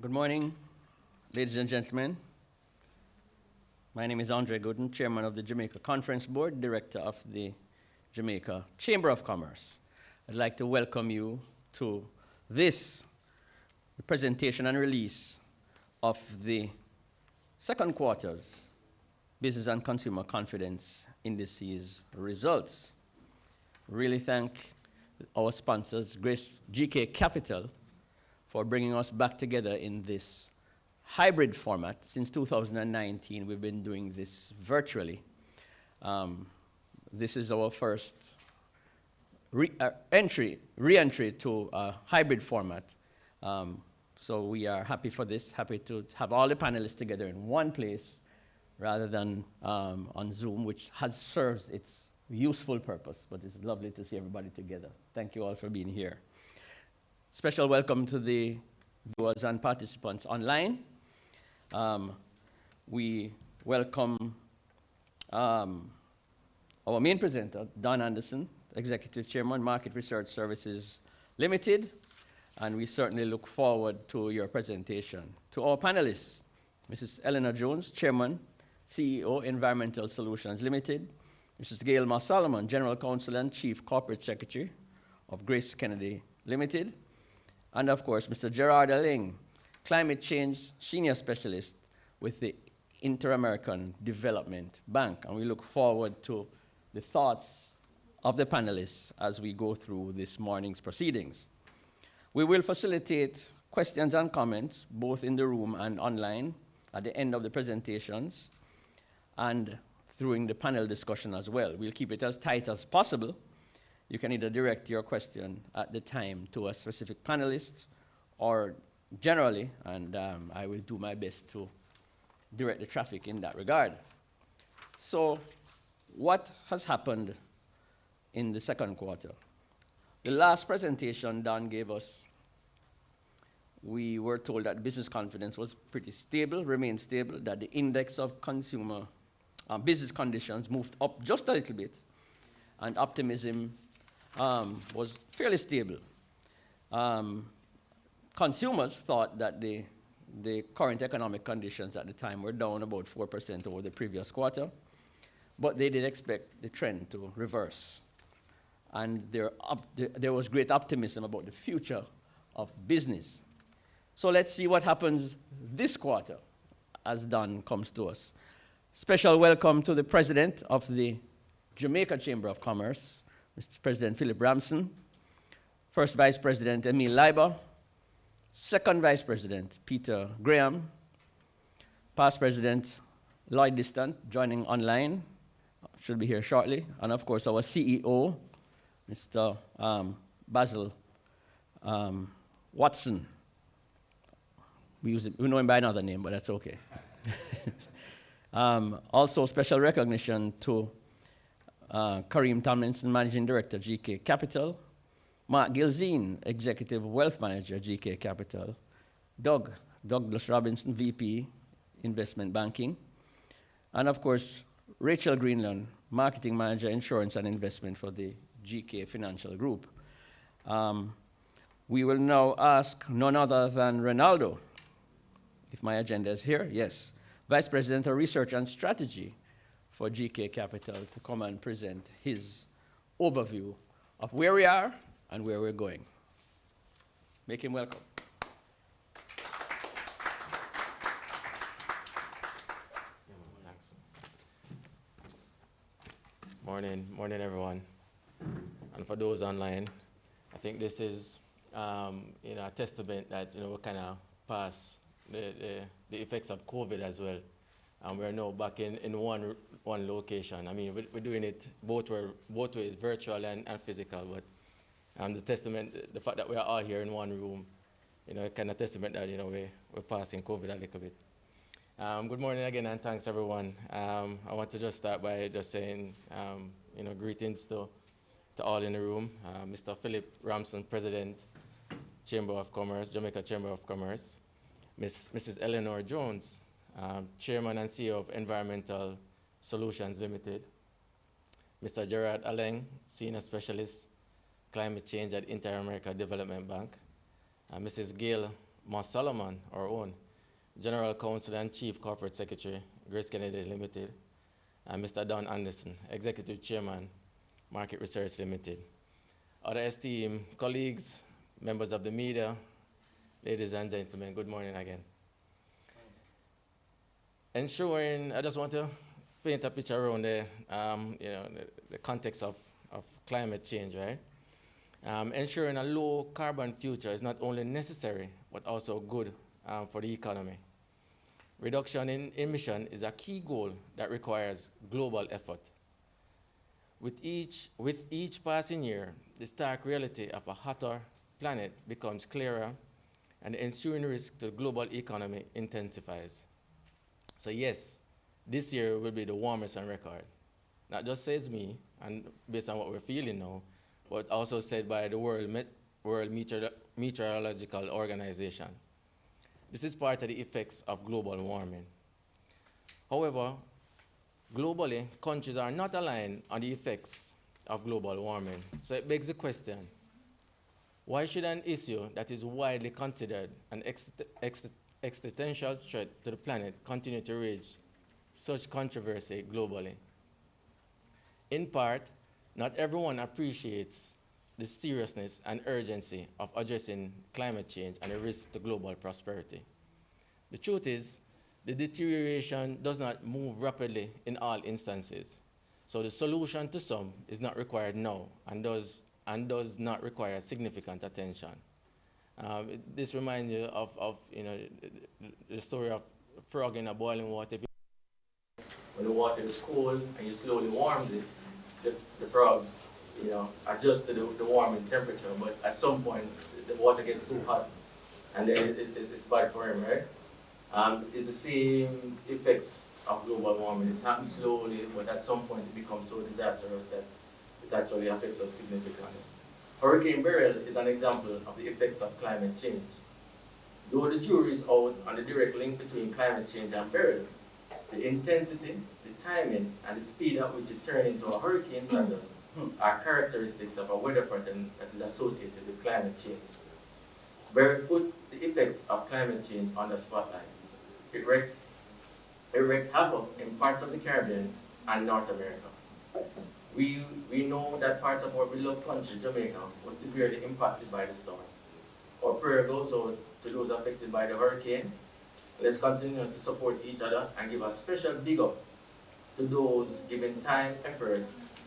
Good morning, ladies and gentlemen. My name is Andre Gooden, Chairman of the Jamaica Conference Board, Director of the Jamaica Chamber of Commerce. I'd like to welcome you to this presentation and release of the second quarter's Business and Consumer Confidence Indices results. Really thank our sponsors, GK Capital, for bringing us back together in this hybrid format. Since 2019, we've been doing this virtually. This is our first re-entry to a hybrid format. So we are happy for this, happy to have all the panelists together in one place rather than on Zoom, which serves its useful purpose, but it's lovely to see everybody together. Thank you all for being here. Special welcome to the viewers and participants online. We welcome our main presenter, Don Anderson, Executive Chairman, Market Research Services Limited, and we certainly look forward to your presentation. To our panelists, Mrs. Eleanor Jones, Chairman, CEO, Environmental Solutions Limited, Mrs. Gail Solomon, General Counsel and Chief Corporate Secretary of Grace Kennedy Limited, and of course, Mr. Gerard Alling, Climate Change Senior Specialist with the Inter-American Development Bank. And we look forward to the thoughts of the panelists as we go through this morning's proceedings. We will facilitate questions and comments, both in the room and online, at the end of the presentations, and during the panel discussion as well. We'll keep it as tight as possible. You can either direct your question at the time to a specific panelist or generally, and I will do my best to direct the traffic in that regard. So, what has happened in the second quarter? The last presentation Don gave us, we were told that business confidence was pretty stable, remained stable, that the index of consumer business conditions moved up just a little bit, and optimism was fairly stable. Consumers thought that the current economic conditions at the time were down about 4% over the previous quarter, but they did expect the trend to reverse. And there was great optimism about the future of business. So let's see what happens this quarter as Don comes to us. Special welcome to the President of the Jamaica Chamber of Commerce, Mr. President Philip Ramson, First Vice President Emil Leiber, Second Vice President Peter Graham, Past President Lloyd Distant, joining online, should be here shortly, and of course our CEO, Mr. Basil Watson. We know him by another name, but that's okay. Also, special recognition to Kareem Tomlinson, Managing Director, GK Capital, Mark Gilzine, Executive Wealth Manager, GK Capital, Douglas Robinson, VP, Investment Banking, and of course, Rachel Greenland, Marketing Manager, Insurance and Investment for the GK Financial Group. We will now ask none other than Ronaldo, if my agenda is here, yes, Vice President of Research and Strategy for GK Capital, to come and present his overview of where we are and where we're going. Make him welcome. Morning everyone. And for those online, I think this is a testament that we kind of pass the effects of COVID as well. And we're now back in one location. I mean, we're doing it both ways, virtual and physical. But the fact that we are all here in one room, kind of testament that we're passing COVID a little bit. Good morning again, and thanks everyone. I want to just start by just saying, greetings to all in the room. Mr. Philip Ramson, President, Chamber of Commerce, Jamaica Chamber of Commerce. Mrs. Eleanor Jones, Chairman and CEO of Environmental Solutions Limited. Mr. Gerard Alling, Senior Specialist, Climate Change at Inter-America Development Bank. Mrs. Gail Moss Solomon, our own, General Counsel and Chief Corporate Secretary, Grace Kennedy Limited, and Mr. Don Anderson, Executive Chairman, Market Research Limited. Other esteemed colleagues, members of the media, ladies and gentlemen, good morning again. I just want to paint a picture around the context of climate change, right? Ensuring a low carbon future is not only necessary, but also good for the economy. Reduction in emission is a key goal that requires global effort. With each passing year, the stark reality of a hotter planet becomes clearer, and the ensuing risk to the global economy intensifies. So yes, this year will be the warmest on record. Not just says me, and based on what we're feeling now, but also said by the World Meteorological Organization. This is part of the effects of global warming. However, globally, countries are not aligned on the effects of global warming. So it begs the question, why should an issue that is widely considered an existential threat to the planet continue to raise such controversy globally? In part, not everyone appreciates the seriousness and urgency of addressing climate change and the risk to global prosperity. The truth is, the deterioration does not move rapidly in all instances. So the solution to some is not required now and does not require significant attention. This reminds you of the story of frog in a boiling water. When the water is cold and you slowly warm it, the frog adjusts to the warming temperature, but at some point the water gets too hot and then it's bad for him, right? It's the same effects of global warming. It's happening slowly, but at some point it becomes so disastrous that it actually affects us significantly. Hurricane Beryl is an example of the effects of climate change. Though the jury is out on the direct link between climate change and Beryl, the intensity, the timing, and the speed at which it turned into a hurricane status are characteristics of a weather pattern that is associated with climate change. Beryl put the effects of climate change on the spotlight. It wreaked havoc in parts of the Caribbean and North America. We know that parts of our beloved country, Jamaica, was severely impacted by the storm. Our prayer goes out to those affected by the hurricane. Let's continue to support each other and give a special big up to those giving time, effort,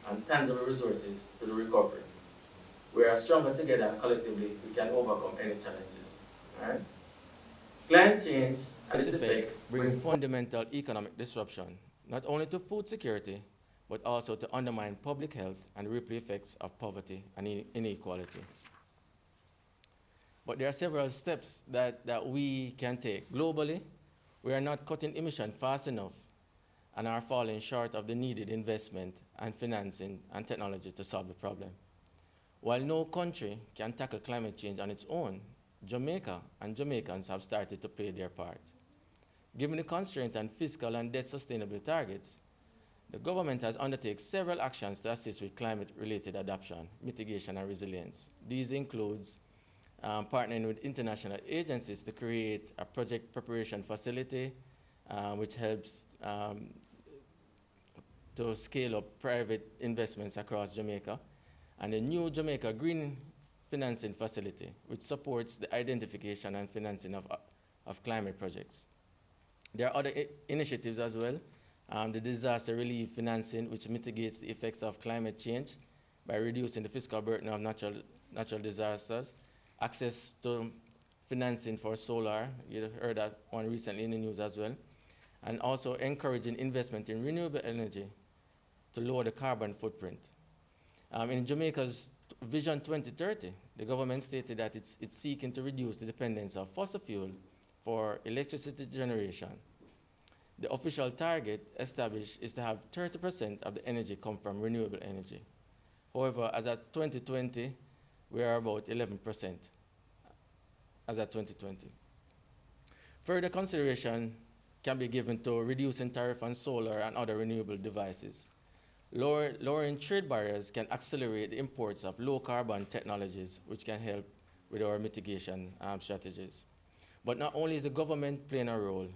and tangible resources to the recovery. We are stronger together and collectively we can overcome any challenges. All right? Climate change and its effect bring fundamental economic disruption, not only to food security, but also to undermine public health and ripple effects of poverty and inequality. But there are several steps that we can take. Globally, we are not cutting emissions fast enough and are falling short of the needed investment and financing and technology to solve the problem. While no country can tackle climate change on its own, Jamaica and Jamaicans have started to play their part. Given the constraint on fiscal and debt sustainability targets, the government has undertaken several actions to assist with climate-related adaptation, mitigation, and resilience. These include partnering with international agencies to create a project preparation facility, which helps to scale up private investments across Jamaica, and a new Jamaica Green Financing Facility, which supports the identification and financing of climate projects. There are other initiatives as well. The disaster relief financing, which mitigates the effects of climate change by reducing the fiscal burden of natural disasters, access to financing for solar, you heard that one recently in the news as well, and also encouraging investment in renewable energy to lower the carbon footprint. In Jamaica's Vision 2030, the government stated that it's seeking to reduce the dependence of fossil fuel for electricity generation. The official target established is to have 30% of the energy come from renewable energy. However, as at 2020, we are about 11% as at 2020. Further consideration can be given to reducing tariff on solar and other renewable devices. Lowering trade barriers can accelerate the imports of low-carbon technologies, which can help with our mitigation strategies. But not only is the government playing a role,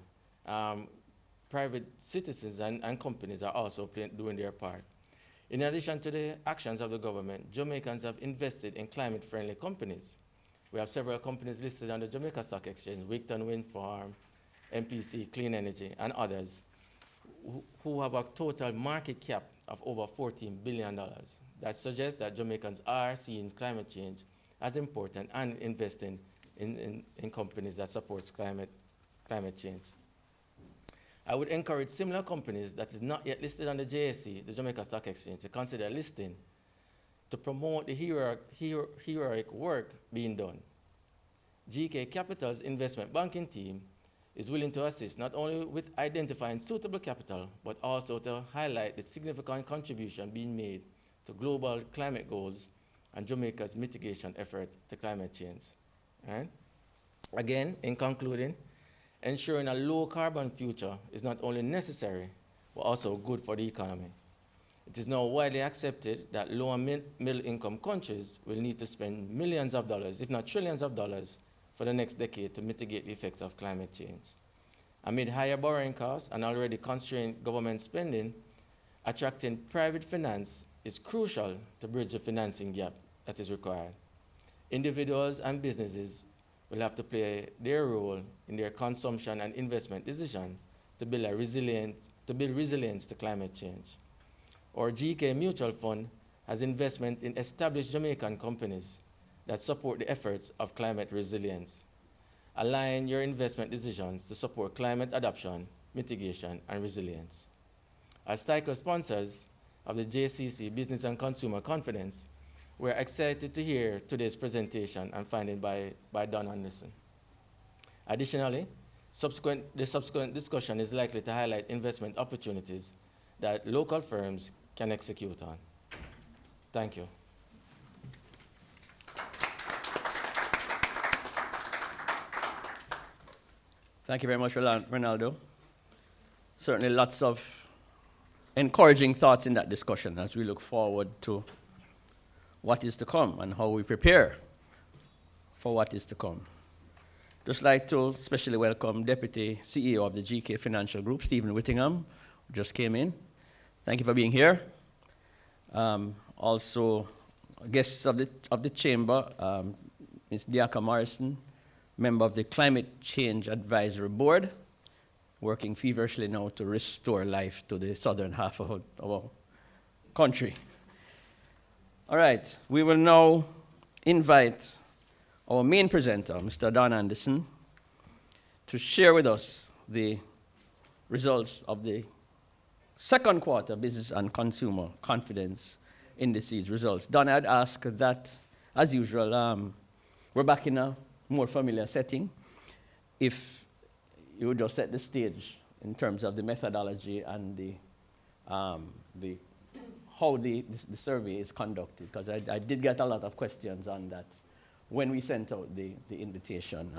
private citizens and companies are also doing their part. In addition to the actions of the government, Jamaicans have invested in climate-friendly companies. We have several companies listed on the Jamaica Stock Exchange, Wigton Wind Farm, MPC Clean Energy, and others, who have a total market cap of over $14 billion. That suggests that Jamaicans are seeing climate change as important and investing in companies that support climate change. I would encourage similar companies that is not yet listed on the JSC, the Jamaica Stock Exchange, to consider listing to promote the heroic work being done. GK Capital's investment banking team is willing to assist not only with identifying suitable capital, but also to highlight the significant contribution being made to global climate goals and Jamaica's mitigation effort to climate change. Right? Again, in concluding, ensuring a low carbon future is not only necessary, but also good for the economy. It is now widely accepted that low and middle income countries will need to spend millions of dollars, if not trillions of dollars, for the next decade to mitigate the effects of climate change. Amid higher borrowing costs and already constrained government spending, attracting private finance is crucial to bridge the financing gap that is required. Individuals and businesses will have to play their role in their consumption and investment decision to build resilience to climate change. Our GK Mutual Fund has investment in established Jamaican companies that support the efforts of climate resilience. Align your investment decisions to support climate adaptation, mitigation, and resilience. As title sponsors of the JCC Business and Consumer Conference, we're excited to hear today's presentation and finding by Don Anderson. Additionally, the subsequent discussion is likely to highlight investment opportunities that local firms can execute on. Thank you. Thank you very much, Ronaldo. Certainly lots of encouraging thoughts in that discussion as we look forward to what is to come and how we prepare for what is to come. Just like to especially welcome Deputy CEO of the GK Financial Group, Stephen Whittingham, who just came in. Thank you for being here. Also, guests of the chamber, Ms. Diaka Morrison, member of the Climate Change Advisory Board, working feverishly now to restore life to the southern half of our country. All right, we will now invite our main presenter, Mr. Don Anderson, to share with us the results of the second quarter Business and Consumer Confidence Indices results. Don, I'd ask that, as usual, we're back in a more familiar setting. If you would just set the stage in terms of the methodology and the how the survey is conducted, because I did get a lot of questions on that when we sent out the invitation.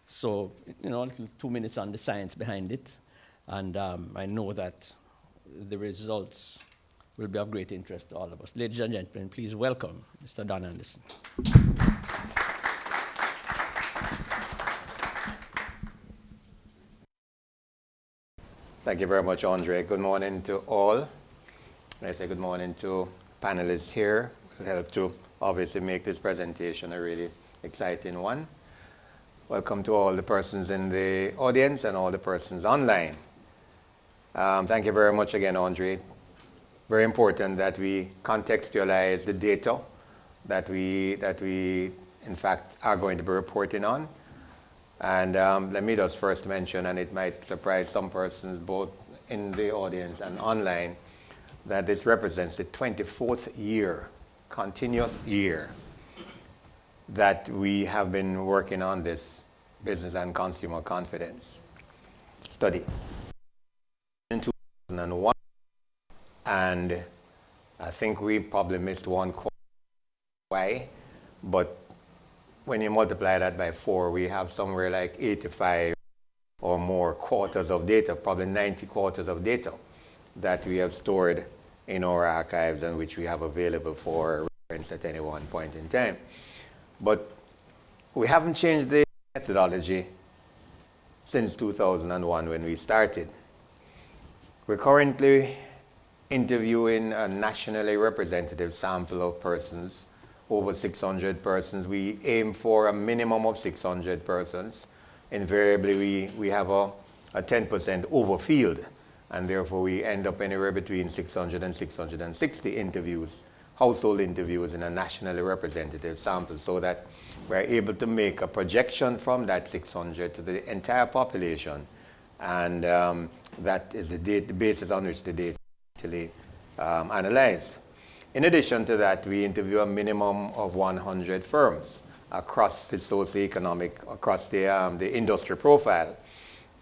So, 2 minutes on the science behind it, and I know that the results will be of great interest to all of us. Ladies and gentlemen, please welcome Mr. Don Anderson. Thank you very much, Andre. Good morning to all. I say good morning to panelists here. It'll help to obviously make this presentation a really exciting one. Welcome to all the persons in the audience and all the persons online. Thank you very much again, Andre. Very important that we contextualize the data that we in fact are going to be reporting on. And let me just first mention, and it might surprise some persons both in the audience and online, that this represents the 24th year, continuous year, that we have been working on this business and consumer confidence study. In 2001, and I think we probably missed one quarter. Why? But when you multiply that by 4, we have somewhere like 85 or more quarters of data, probably 90 quarters of data that we have stored in our archives and which we have available for reference at any one point in time. But we haven't changed the methodology since 2001 when we started. We're currently interviewing a nationally representative sample of persons, over 600 persons. We aim for a minimum of 600 persons. Invariably, we have a 10% overfield, and therefore we end up anywhere between 600 and 660 interviews, household interviews in a nationally representative sample, so that we're able to make a projection from that 600 to the entire population, and that is the basis on which the data is actually analyzed. In addition to that, we interview a minimum of 100 firms across the socioeconomic, across the industry profile,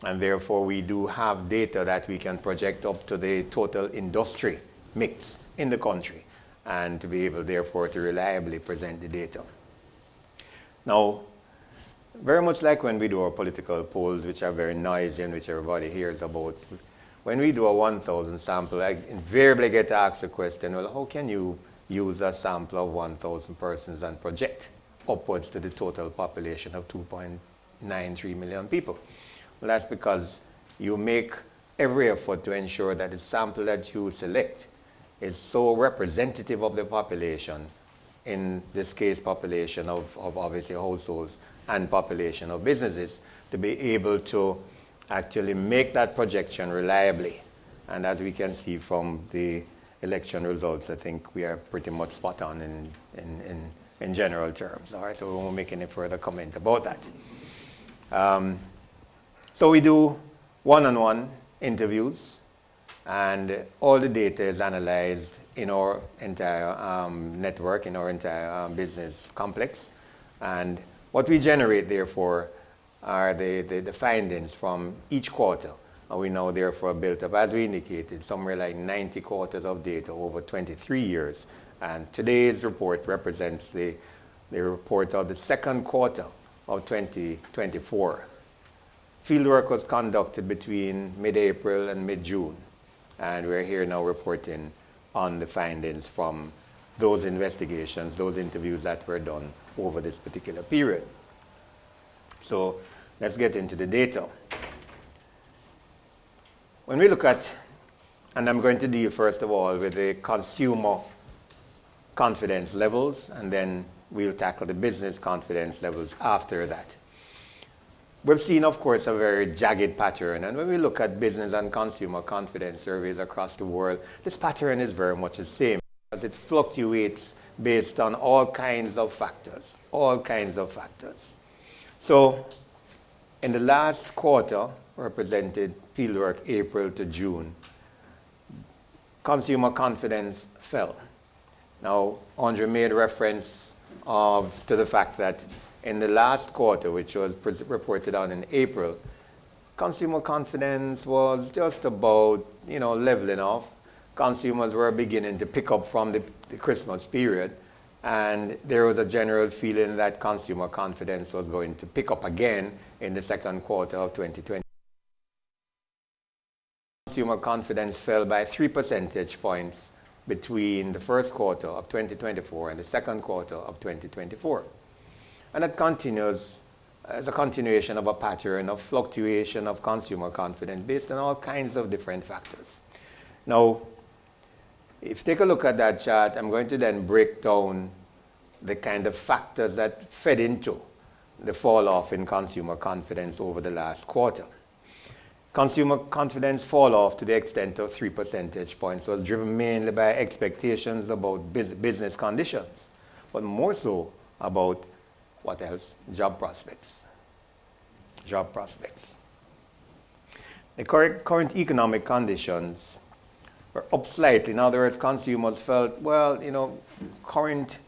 and therefore we do have data that we can project up to the total industry mix in the country, and to be able therefore to reliably present the data. Now, very much like when we do our political polls, which are very noisy and which everybody hears about, when we do a 1,000 sample, I invariably get asked the question, well, how can you use a sample of 1,000 persons and project upwards to the total population of 2.93 million people? Well, that's because you make every effort to ensure that the sample that you select is so representative of the population, in this case population of obviously households and population of businesses, to be able to actually make that projection reliably. And as we can see from the election results, I think we are pretty much spot on in general terms. All right, so we won't make any further comment about that. So we do one-on-one interviews, and all the data is analyzed in our entire network, in our entire business complex. And what we generate, therefore, are the findings from each quarter. And we now, therefore, built up, as we indicated, somewhere like 90 quarters of data over 23 years. And today's report represents the report of the second quarter of 2024. Fieldwork was conducted between mid-April and mid-June. And we're here now reporting on the findings from those investigations, those interviews that were done over this particular period. So let's get into the data. When we look at, and I'm going to deal first of all with the consumer confidence levels, and then we'll tackle the business confidence levels after that. We've seen, of course, a very jagged pattern, and when we look at business and consumer confidence surveys across the world, this pattern is very much the same, as it fluctuates based on all kinds of factors, So in the last quarter, represented fieldwork April to June, consumer confidence fell. Now, Andre made reference to the fact that in the last quarter, which was reported on in April, consumer confidence was just about, leveling off. Consumers were beginning to pick up from the Christmas period, and there was a general feeling that consumer confidence was going to pick up again in the second quarter of 2020. Consumer confidence fell by 3 percentage points between the first quarter of 2024 and the second quarter of 2024. And that continues as a continuation of a pattern of fluctuation of consumer confidence based on all kinds of different factors. Now, if you take a look at that chart, I'm going to then break down the kind of factors that fed into the fall off in consumer confidence over the last quarter. Consumer confidence fall off to the extent of 3 percentage points was driven mainly by expectations about business conditions, but more so about what else? Job prospects. The current economic conditions were up slightly. In other words, consumers felt, current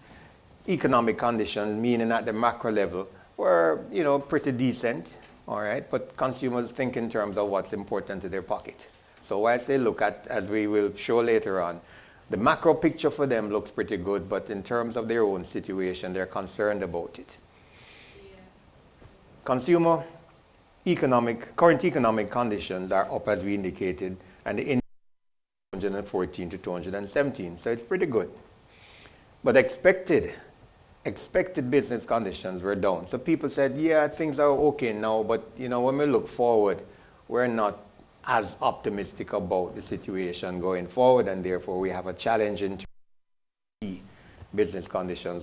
economic conditions, meaning at the macro level, were, pretty decent, all right? But consumers think in terms of what's important to their pocket. So whilst they look at, as we will show later on, the macro picture for them looks pretty good, but in terms of their own situation, they're concerned about it. Consumer current economic conditions are up, as we indicated, and the index 214 to 217, so it's pretty good. But expected expected business conditions were down. So people said, yeah, things are okay now, but when we look forward, we're not as optimistic about the situation going forward, and therefore we have a challenge in terms of business conditions.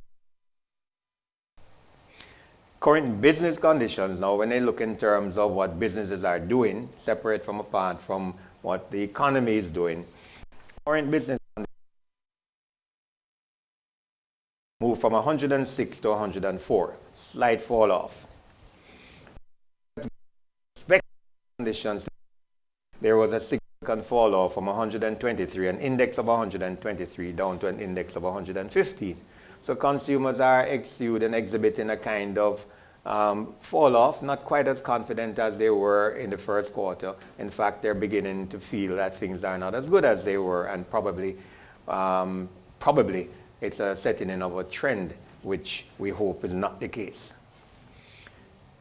Current business conditions now, when they look in terms of what businesses are doing, separate from apart from what the economy is doing, current business moved from 106 to 104, slight fall off. Expected conditions, there was a significant fall off from 123, an index of 123 down to an index of 115. So consumers are exhibiting a kind of fall off, not quite as confident as they were in the first quarter. In fact, they're beginning to feel that things are not as good as they were, and probably it's a setting in of a trend, which we hope is not the case.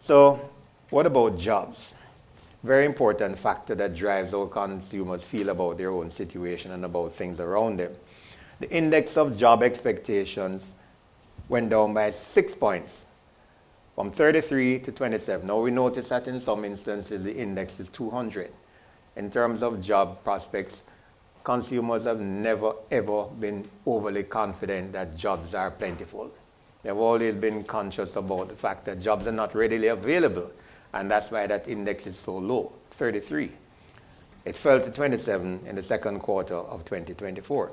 So what about jobs? Very important factor that drives how consumers feel about their own situation and about things around them. The index of job expectations went down by 6 points, from 33 to 27. Now we notice that in some instances the index is 200. In terms of job prospects, consumers have never ever been overly confident that jobs are plentiful. They've always been conscious about the fact that jobs are not readily available, and that's why that index is so low, 33. It fell to 27 in the second quarter of 2024.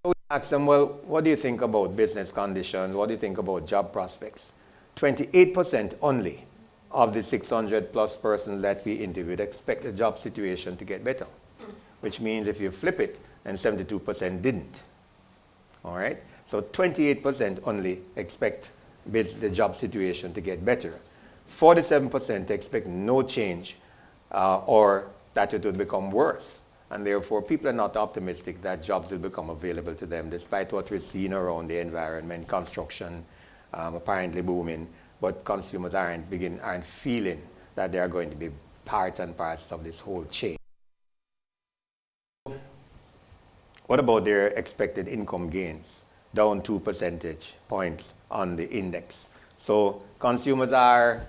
So we asked them, well, what do you think about business conditions? What do you think about job prospects? 28% only of the 600 plus persons that we interviewed expect the job situation to get better, which means if you flip it, then 72% didn't. All right? So 28% only expect the job situation to get better. 47% expect no change or that it will become worse. And therefore, people are not optimistic that jobs will become available to them, despite what we're seeing around the environment, construction apparently booming, but consumers aren't feeling that they are going to be part and parcel of this whole chain. What about their expected income gains? Down 2 percentage points on the index. So consumers are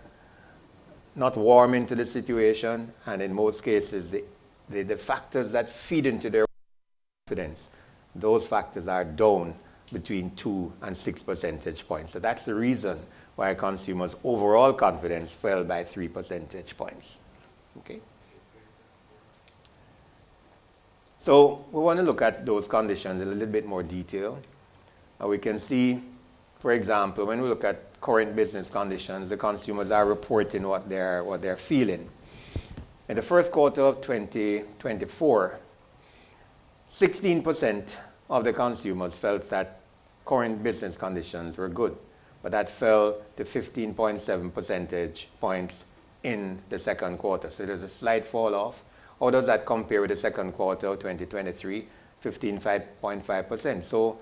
not warm into the situation, and in most cases, the factors that feed into their confidence, those factors are down between 2 and 6 percentage points. So that's the reason why consumers' overall confidence fell by 3 percentage points. Okay? So we want to look at those conditions in a little bit more detail. We can see, for example, when we look at current business conditions, the consumers are reporting what they're feeling. In the first quarter of 2024, 16% of the consumers felt that current business conditions were good, but that fell to 15.7 percentage points in the second quarter. So there's a slight fall off. How does that compare with the second quarter of 2023? 15.5%. So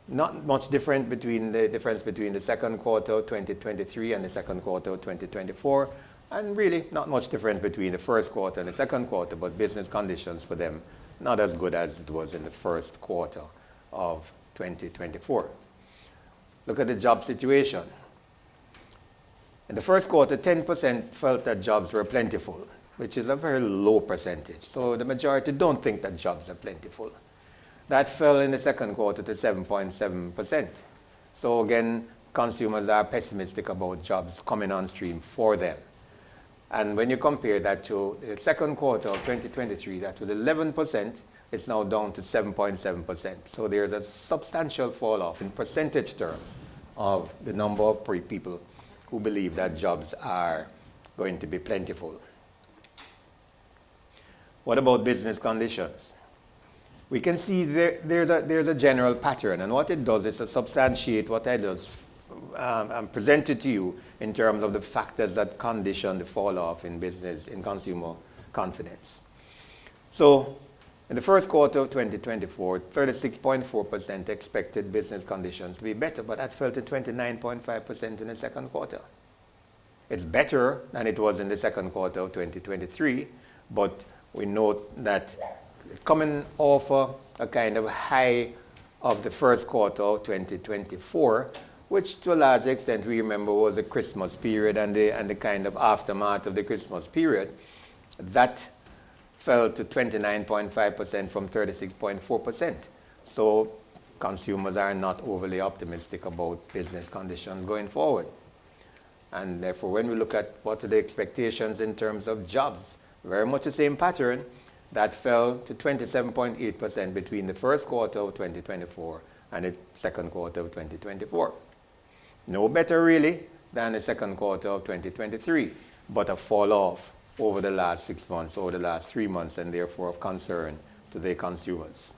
not much different between the second quarter of 2023 and the second quarter of 2024, and really not much difference between the first quarter and the second quarter, but business conditions for them not as good as it was in the first quarter of 2024. Look at the job situation. In the first quarter, 10% felt that jobs were plentiful, which is a very low percentage. So the majority don't think that jobs are plentiful. That fell in the second quarter to 7.7%. So again, consumers are pessimistic about jobs coming on stream for them. And when you compare that to the second quarter of 2023, that was 11%, it's now down to 7.7%. So there's a substantial fall off in percentage terms of the number of people who believe that jobs are going to be plentiful. What about business conditions? We can see there's a general pattern, and what it does is to substantiate what I just presented to you in terms of the factors that condition the fall off in consumer confidence. So in the first quarter of 2024, 36.4% expected business conditions to be better, but that fell to 29.5% in the second quarter. It's better than it was in the second quarter of 2023, but we note that coming off a kind of high of the first quarter of 2024, which to a large extent we remember was the Christmas period and the kind of aftermath of the Christmas period, that fell to 29.5% from 36.4%. So consumers are not overly optimistic about business conditions going forward. And therefore, when we look at what are the expectations in terms of jobs, very much the same pattern, that fell to 27.8% between the first quarter of 2024 and the second quarter of 2024. No better really than the second quarter of 2023, but a fall off over the last 6 months, over the last 3 months, and therefore of concern to the consumers.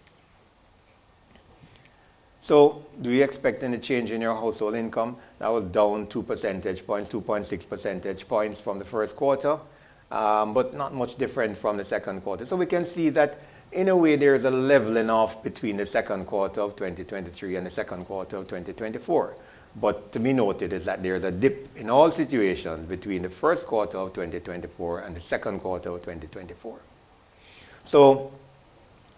So do we expect any change in your household income? That was down 2 percentage points, 2.6 percentage points from the first quarter, but not much different from the second quarter. So we can see that in a way there's a leveling off between the second quarter of 2023 and the second quarter of 2024. But to be noted is that there's a dip in all situations between the first quarter of 2024 and the second quarter of 2024. So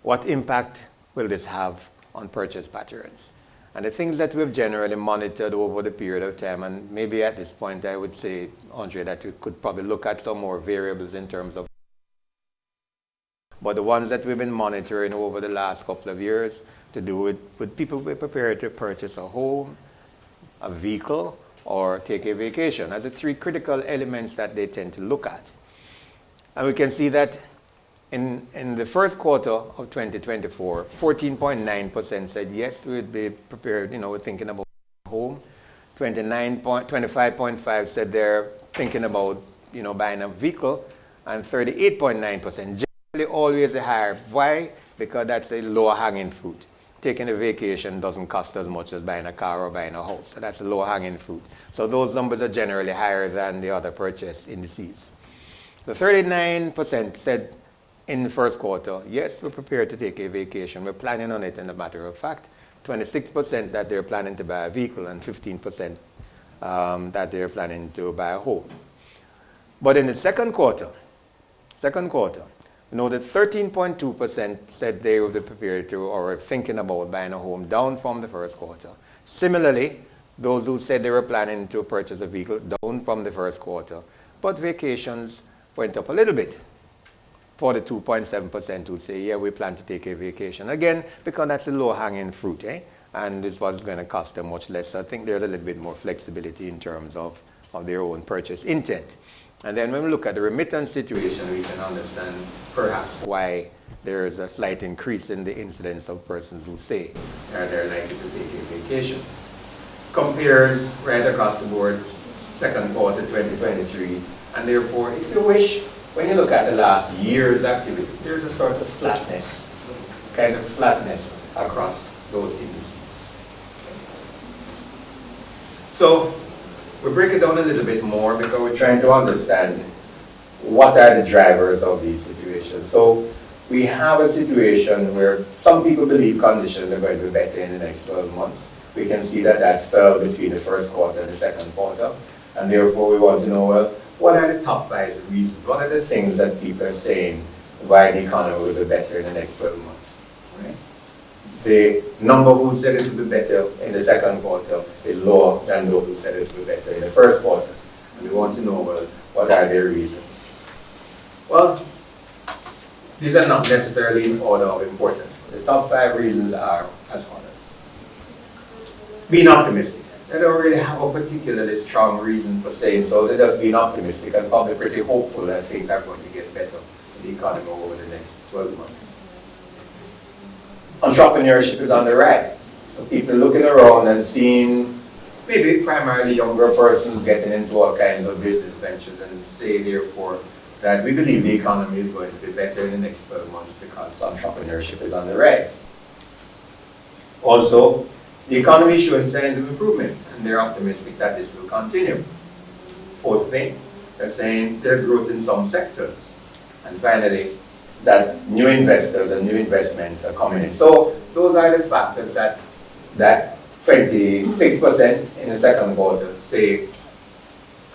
what impact will this have on purchase patterns? And the things that we've generally monitored over the period of time, and maybe at this point I would say, Andre, that we could probably look at some more variables in terms of, but the ones that we've been monitoring over the last couple of years to do with people who are prepared to purchase a home, a vehicle, or take a vacation as the three critical elements that they tend to look at. And we can see that in the first quarter of 2024, 14.9% said yes, we would be prepared, we're thinking about home. 25.5% said they're thinking about, buying a vehicle, and 38.9%, generally always a higher. Why? Because that's a lower hanging fruit. Taking a vacation doesn't cost as much as buying a car or buying a house. So that's a lower hanging fruit. So those numbers are generally higher than the other purchase indices. The 39% said in the first quarter, yes, we're prepared to take a vacation. We're planning on it, in a matter of fact. 26% that they're planning to buy a vehicle, and 15% that they're planning to buy a home. But in the second quarter, that 13.2% said they would be prepared to or thinking about buying a home, down from the first quarter. Similarly, those who said they were planning to purchase a vehicle, down from the first quarter. But vacations went up a little bit. 42.7% who say, yeah, we plan to take a vacation. Again, because that's a low-hanging fruit, and this was going to cost them much less. So I think there's a little bit more flexibility in terms of their own purchase intent. And then when we look at the remittance situation, we can understand perhaps why there is a slight increase in the incidence of persons who say they're likely to take a vacation. Compares right across the board, second quarter 2023, and therefore, if you wish, when you look at the last year's activity, there's a sort of flatness, across those indices. So we break it down a little bit more because we're trying to understand what are the drivers of these situations. So we have a situation where some people believe conditions are going to be better in the next 12 months. We can see that fell between the first quarter and the second quarter. And therefore we want to know, well, what are the top 5 reasons? What are the things that people are saying why the economy will be better in the next 12 months? Right? The number who said it would be better in the second quarter is lower than those who said it would be better in the first quarter. And we want to know, well, what are their reasons? Well, these are not necessarily in order of importance. The top 5 reasons are as follows. Being optimistic. They don't really have a particularly strong reason for saying so. They're just being optimistic and probably pretty hopeful that things are going to get better in the economy over the next 12 months. Entrepreneurship is on the rise. So people looking around and seeing maybe primarily younger persons getting into all kinds of business ventures and say therefore that we believe the economy is going to be better in the next 12 months because entrepreneurship is on the rise. Also, the economy is showing signs of improvement, and they're optimistic that this will continue. Fourth thing, they're saying there's growth in some sectors. And finally, that new investors and new investments are coming in. So those are the factors that 26% in the second quarter say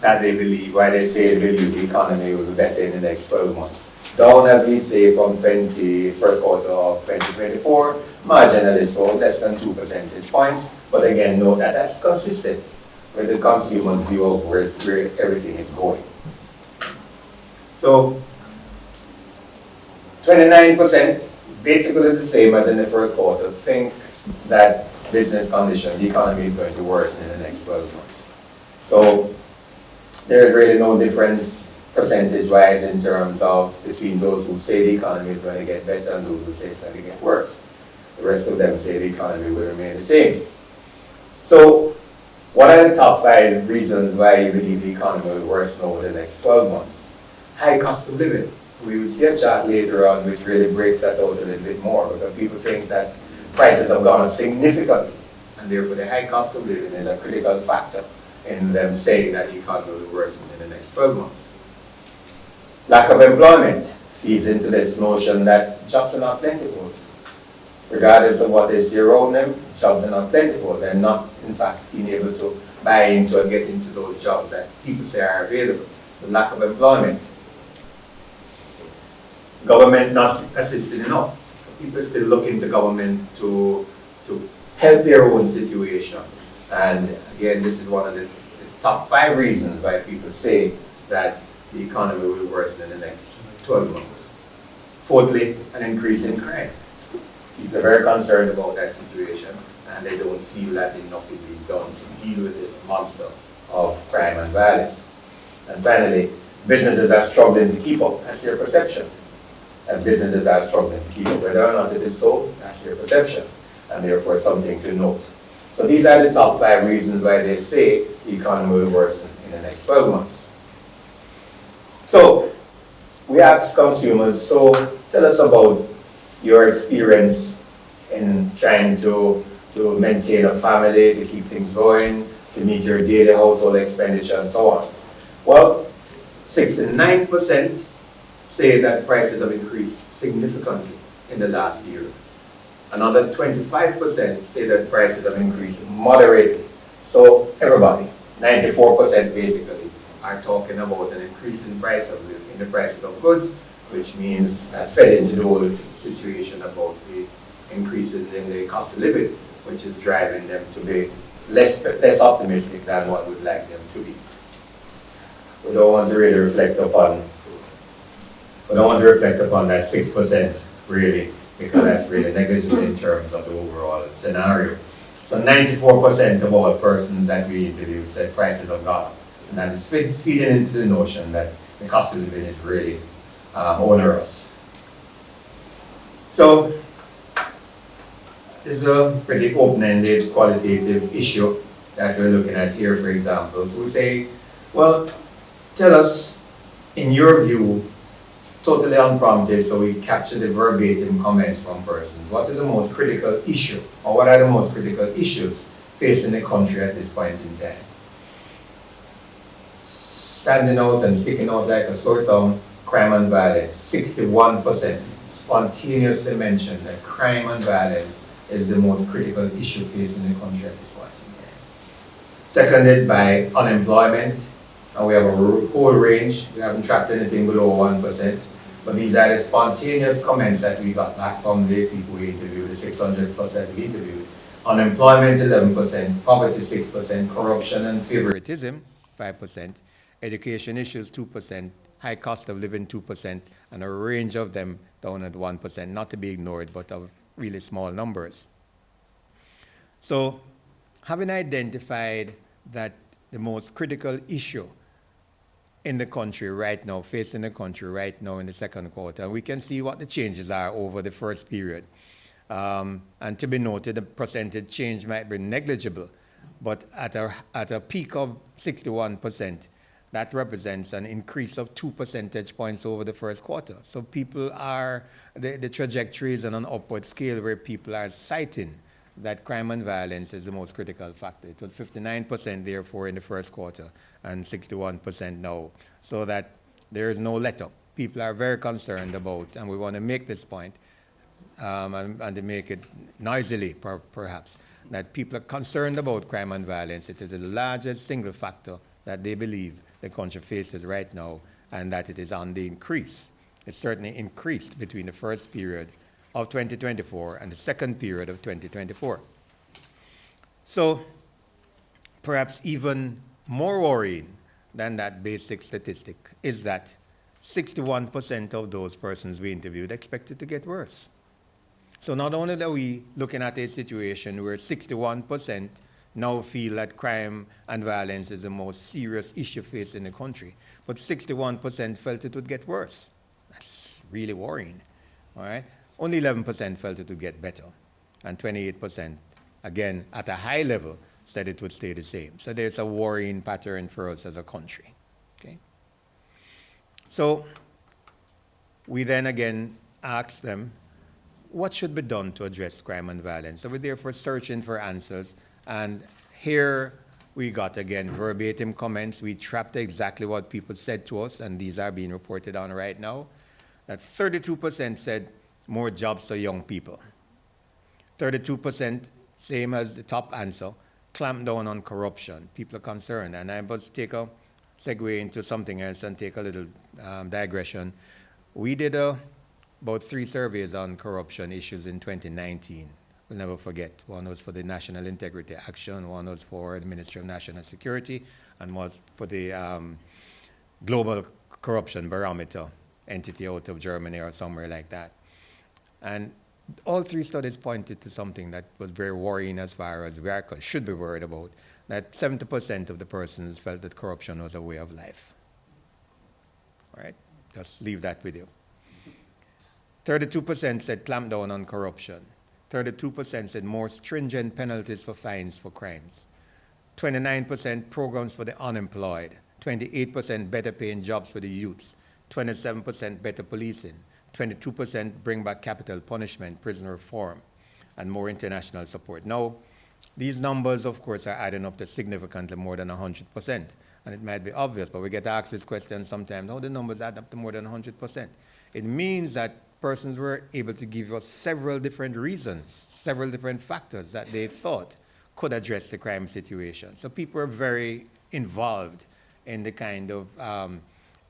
that they believe, why they say they believe the economy will be better in the next 12 months. down, as we say, from first quarter of 2024, marginally so, less than 2 percentage points. But again, note that that's consistent with the consumer view of where everything is going. So 29%, basically the same as in the first quarter, think that business conditions, the economy is going to worsen in the next 12 months. So there's really no difference percentage-wise in terms of between those who say the economy is going to get better and those who say it's going to get worse. The rest of them say the economy will remain the same. So what are the top 5 reasons why you believe the economy will worsen over the next 12 months? High cost of living. We will see a chart later on which really breaks that out a little bit more, because people think that prices have gone up significantly, and therefore the high cost of living is a critical factor in them saying that the economy will worsen in the next 12 months. Lack of employment feeds into this notion that jobs are not plentiful. Regardless of what they see around them, jobs are not plentiful. They're not, in fact, being able to buy into and get into those jobs that people say are available. The lack of employment. Government not assisted enough. People still looking to government to help their own situation. And again, this is one of the top 5 reasons why people say that the economy will worsen in the next 12 months. Fourthly, an increase in crime. People are very concerned about that situation, and they don't feel that enough is being done to deal with this monster of crime and violence. And finally, businesses are struggling to keep up. That's their perception. And businesses are struggling to keep up. Whether or not it is so, that's their perception, and therefore something to note. So these are the top 5 reasons why they say the economy will worsen in the next 12 months. So we ask consumers, so tell us about your experience in trying to maintain a family, to keep things going, to meet your daily household expenditure and so on. Well, 69% say that prices have increased significantly in the last year. Another 25% say that prices have increased moderately. So everybody, 94% basically, are talking about an increase in the prices of goods, which means that fed into the whole situation about the increase in the cost of living, which is driving them to be less optimistic than one would like them to be. We don't want to really reflect upon that 6% really, because that's really negligible in terms of the overall scenario. So 94% of all persons that we interviewed said prices have gone up. And that is feeding into the notion that the cost of living is really onerous. So this is a pretty open-ended qualitative issue that we're looking at here, for example. So we say, well, tell us, in your view, totally unprompted, so we capture the verbatim comments from persons. What is the most critical issue, or what are the most critical issues facing the country at this point in time? Standing out and sticking out like a sore thumb, crime and violence. 61% spontaneously mentioned that crime and violence is the most critical issue facing the country at this point in time. Seconded by unemployment, and we have a whole range. We haven't tracked anything below 1%, but these are the spontaneous comments that we got back from the people we interviewed, the 600 plus that we interviewed. Unemployment 11%, poverty 6%, corruption and favoritism 5%, education issues 2%, high cost of living 2%, and a range of them down at 1%, not to be ignored, but of really small numbers. So, having identified that the most critical issue in the country right now, facing the country right now in the second quarter, and we can see what the changes are over the first period. And to be noted, the percentage change might be negligible, but at a peak of 61%, that represents an increase of 2 percentage points over the first quarter. So people are, the trajectory is on an upward scale where people are citing that crime and violence is the most critical factor. It was 59% therefore in the first quarter and 61% now. So that there is no let up. People are very concerned about, and we want to make this point, and to make it noisily perhaps, that people are concerned about crime and violence. It is the largest single factor that they believe the country faces right now, and that it is on the increase. It certainly increased between the first period of 2024 and the second period of 2024. So perhaps even more worrying than that basic statistic is that 61% of those persons we interviewed expected to get worse. So not only are we looking at a situation where 61% now feel that crime and violence is the most serious issue faced in the country, but 61% felt it would get worse. That's really worrying, all right? Only 11% felt it would get better, and 28%, again, at a high level, said it would stay the same. So there's a worrying pattern for us as a country, okay? So we then again asked them, what should be done to address crime and violence? So we're therefore searching for answers, and here we got, again, verbatim comments. We trapped exactly what people said to us, and these are being reported on right now, that 32% said more jobs for young people. 32%, same as the top answer, clamp down on corruption. People are concerned. And I must take a segue into something else and take a little digression. We did about 3 surveys on corruption issues in 2019. We'll never forget. One was for the National Integrity Action, one was for the Ministry of National Security, and was for the Global Corruption Barometer entity out of Germany or somewhere like that. And all 3 studies pointed to something that was very worrying as far as we should be worried about, that 70% of the persons felt that corruption was a way of life. All right? Just leave that with you. 32% said clamp down on corruption. 32% said more stringent penalties for fines for crimes. 29% programs for the unemployed. 28% better paying jobs for the youths. 27% better policing. 22% bring back capital punishment, prison reform, and more international support. Now, these numbers, of course, are adding up to significantly more than 100%. And it might be obvious, but we get asked this question sometimes, how do the numbers add up to more than 100%? It means that persons were able to give us several different reasons, several different factors that they thought could address the crime situation. So people are very involved in the kind of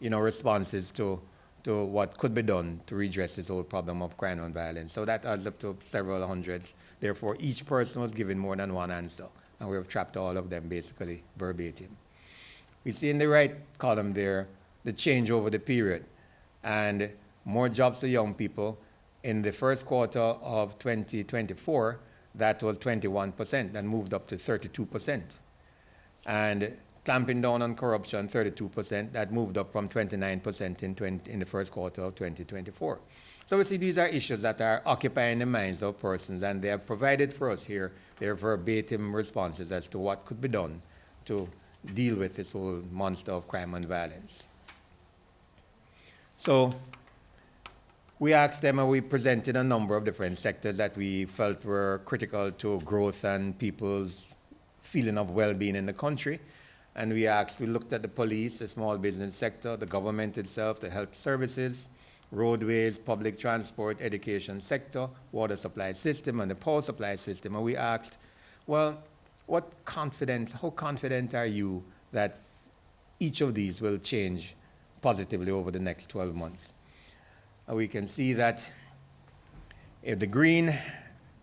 responses to what could be done to redress this whole problem of crime and violence. So that adds up to several hundreds. Therefore, each person was given more than one answer, and we've trapped all of them basically verbatim. We see in the right column there the change over the period, and more jobs to young people. In the first quarter of 2024, that was 21%, and moved up to 32%. And clamping down on corruption, 32%, that moved up from 29% in the first quarter of 2024. So we see these are issues that are occupying the minds of persons, and they have provided for us here their verbatim responses as to what could be done to deal with this whole monster of crime and violence. So we asked them, and we presented a number of different sectors that we felt were critical to growth and people's feeling of well-being in the country. And we looked at the police, the small business sector, the government itself, the health services, roadways, public transport, education sector, water supply system, and the power supply system. And we asked, well, how confident are you that each of these will change positively over the next 12 months? And we can see that if the green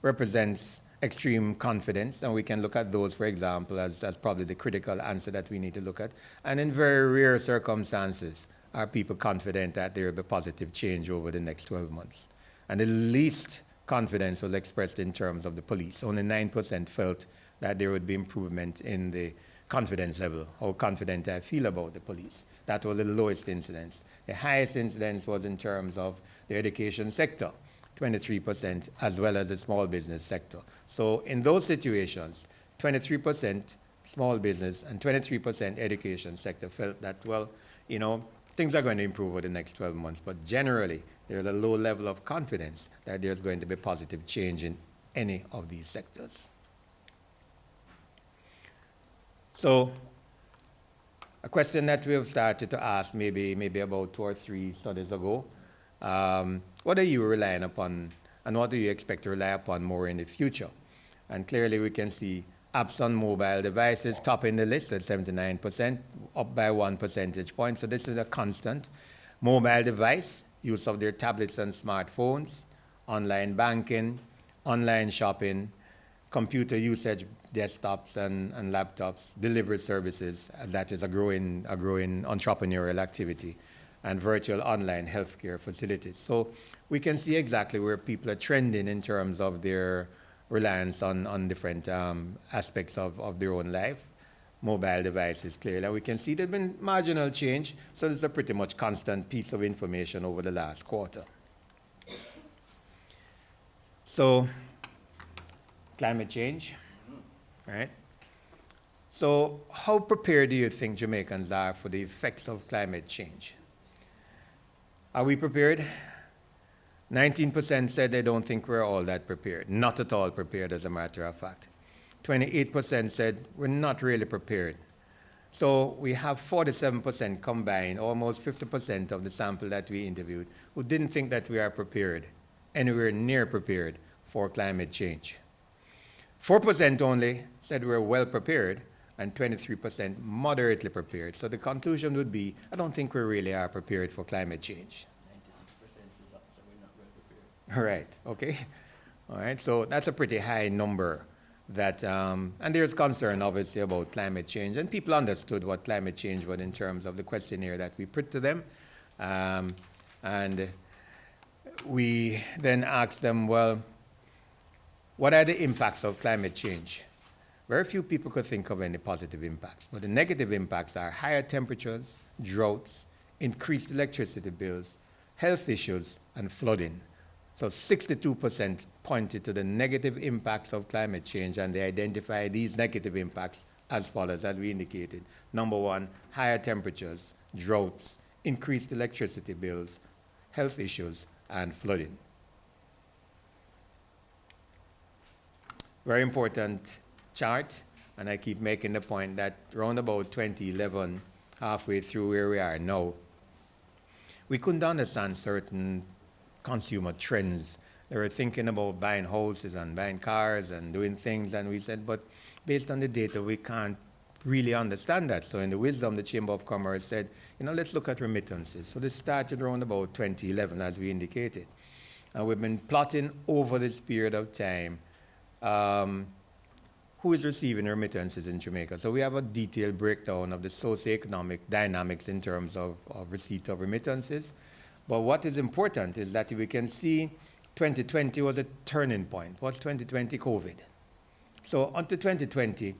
represents extreme confidence, and we can look at those, for example, as probably the critical answer that we need to look at. And in very rare circumstances, are people confident that there will be positive change over the next 12 months? And the least confidence was expressed in terms of the police. Only 9% felt that there would be improvement in the confidence level, how confident I feel about the police. That was the lowest incidence. The highest incidence was in terms of the education sector, 23%, as well as the small business sector. So in those situations, 23% small business and 23% education sector felt that, well, things are going to improve over the next 12 months, but generally, there's a low level of confidence that there's going to be positive change in any of these sectors. So a question that we have started to ask maybe about 2 or 3 studies ago, what are you relying upon, and what do you expect to rely upon more in the future? And clearly we can see apps on mobile devices topping the list at 79%, up by 1 percentage point. So this is a constant. Mobile device, use of their tablets and smartphones, online banking, online shopping, computer usage, desktops and laptops, delivery services, that is a growing entrepreneurial activity, and virtual online healthcare facilities. So we can see exactly where people are trending in terms of their reliance on different aspects of their own life. Mobile devices, clearly. And we can see there's been marginal change, so it's a pretty much constant piece of information over the last quarter. So, climate change, right? So, how prepared do you think Jamaicans are for the effects of climate change? Are we prepared? 19% said they don't think we're all that prepared. Not at all prepared, as a matter of fact. 28% said we're not really prepared. So we have 47% combined, almost 50% of the sample that we interviewed, who didn't think that we are prepared, anywhere near prepared for climate change. 4% only said we're well prepared, and 23% moderately prepared. So the conclusion would be, I don't think we really are prepared for climate change. 96% is up, so we're not well prepared. All right, okay. All right, so that's a pretty high number. That, and there's concern, obviously, about climate change. And people understood what climate change was in terms of the questionnaire that we put to them. And we then asked them, well, what are the impacts of climate change? Very few people could think of any positive impacts. But the negative impacts are higher temperatures, droughts, increased electricity bills, health issues, and flooding. So 62% pointed to the negative impacts of climate change, and they identify these negative impacts as follows, as we indicated. Number one, higher temperatures, droughts, increased electricity bills, health issues, and flooding. Very important chart, and I keep making the point that around about 2011, halfway through where we are now, we couldn't understand certain consumer trends. They were thinking about buying houses and buying cars and doing things, and we said, but based on the data, we can't really understand that. So in the wisdom, the Chamber of Commerce said, let's look at remittances. So this started around about 2011, as we indicated. And we've been plotting over this period of time who is receiving remittances in Jamaica. So we have a detailed breakdown of the socioeconomic dynamics in terms of receipt of remittances. But what is important is that we can see 2020 was a turning point. What's 2020? COVID. So until 2020,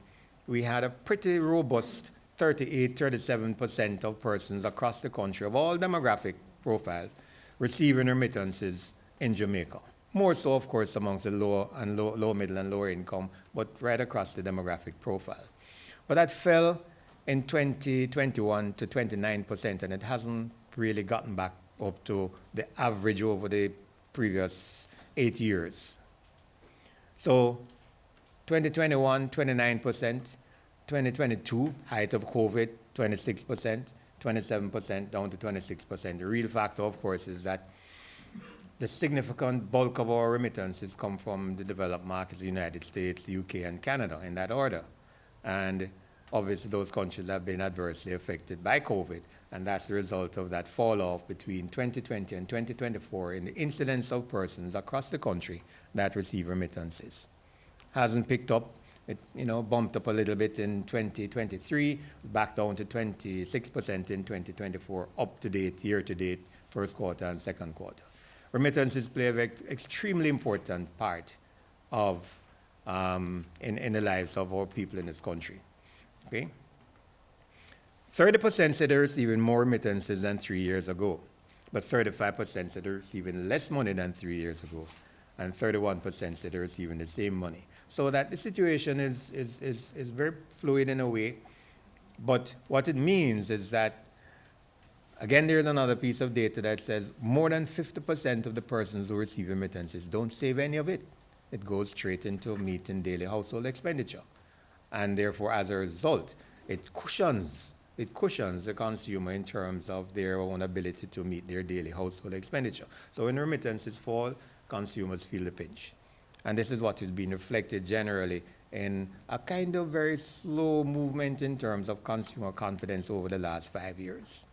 we had a pretty robust 37% of persons across the country of all demographic profiles receiving remittances in Jamaica. More so, of course, amongst the low, middle, and lower income, but right across the demographic profile. But that fell in 2021 to 29%, and it hasn't really gotten back up to the average over the previous 8 years. So 2021, 29%, 2022, height of COVID, 26%, 27%, down to 26%. The real factor, of course, is that the significant bulk of our remittances come from the developed markets, the United States, the UK, and Canada, in that order. And obviously, those countries have been adversely affected by COVID, and that's the result of that fall-off between 2020 and 2024 in the incidence of persons across the country that receive remittances. Hasn't picked up. It bumped up a little bit in 2023, back down to 26% in 2024, up to date, year to date, first quarter and second quarter. Remittances play an extremely important part of in the lives of our people in this country. Okay? 30% said they're receiving more remittances than 3 years ago, but 35% said they're receiving less money than 3 years ago, and 31% said they're receiving the same money. So that the situation is very fluid in a way, but what it means is that, again, there's another piece of data that says more than 50% of the persons who receive remittances don't save any of it. It goes straight into meeting daily household expenditure. And therefore, as a result, it cushions the consumer in terms of their own ability to meet their daily household expenditure. So when remittances fall, consumers feel the pinch. And this is what is being reflected generally in a kind of very slow movement in terms of consumer confidence over the last 5 years.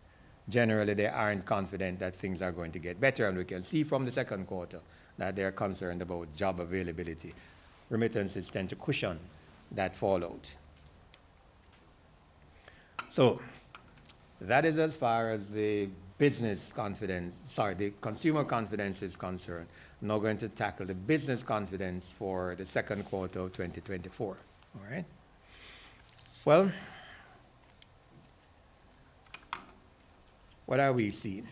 generally they aren't confident that things are going to get better. And we can see from the second quarter that they're concerned about job availability. Remittances tend to cushion that fallout. So that is as far as the the consumer confidence is concerned. I'm now going to tackle the business confidence for the second quarter of 2024. All right? Well, what are we seeing?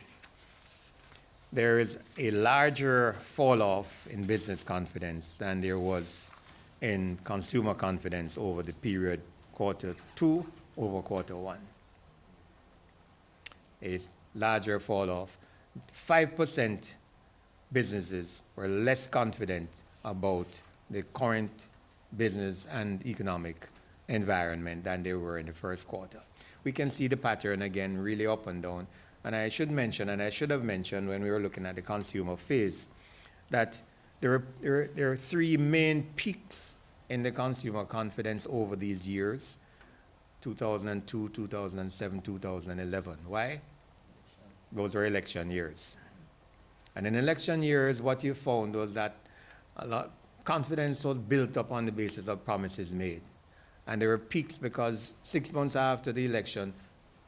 There is a larger fall off in business confidence than there was in consumer confidence over the period quarter 2 over quarter 1. A larger fall off. 5% businesses were less confident about the current business and economic environment than they were in the first quarter. We can see the pattern again really up and down. And I should mention, and I should have mentioned when we were looking at the consumer phase, that there are 3 main peaks in the consumer confidence over these years: 2002, 2007, 2011. Why? Those were election years. And in election years, what you found was that confidence was built up on the basis of promises made. And there were peaks because 6 months after the election,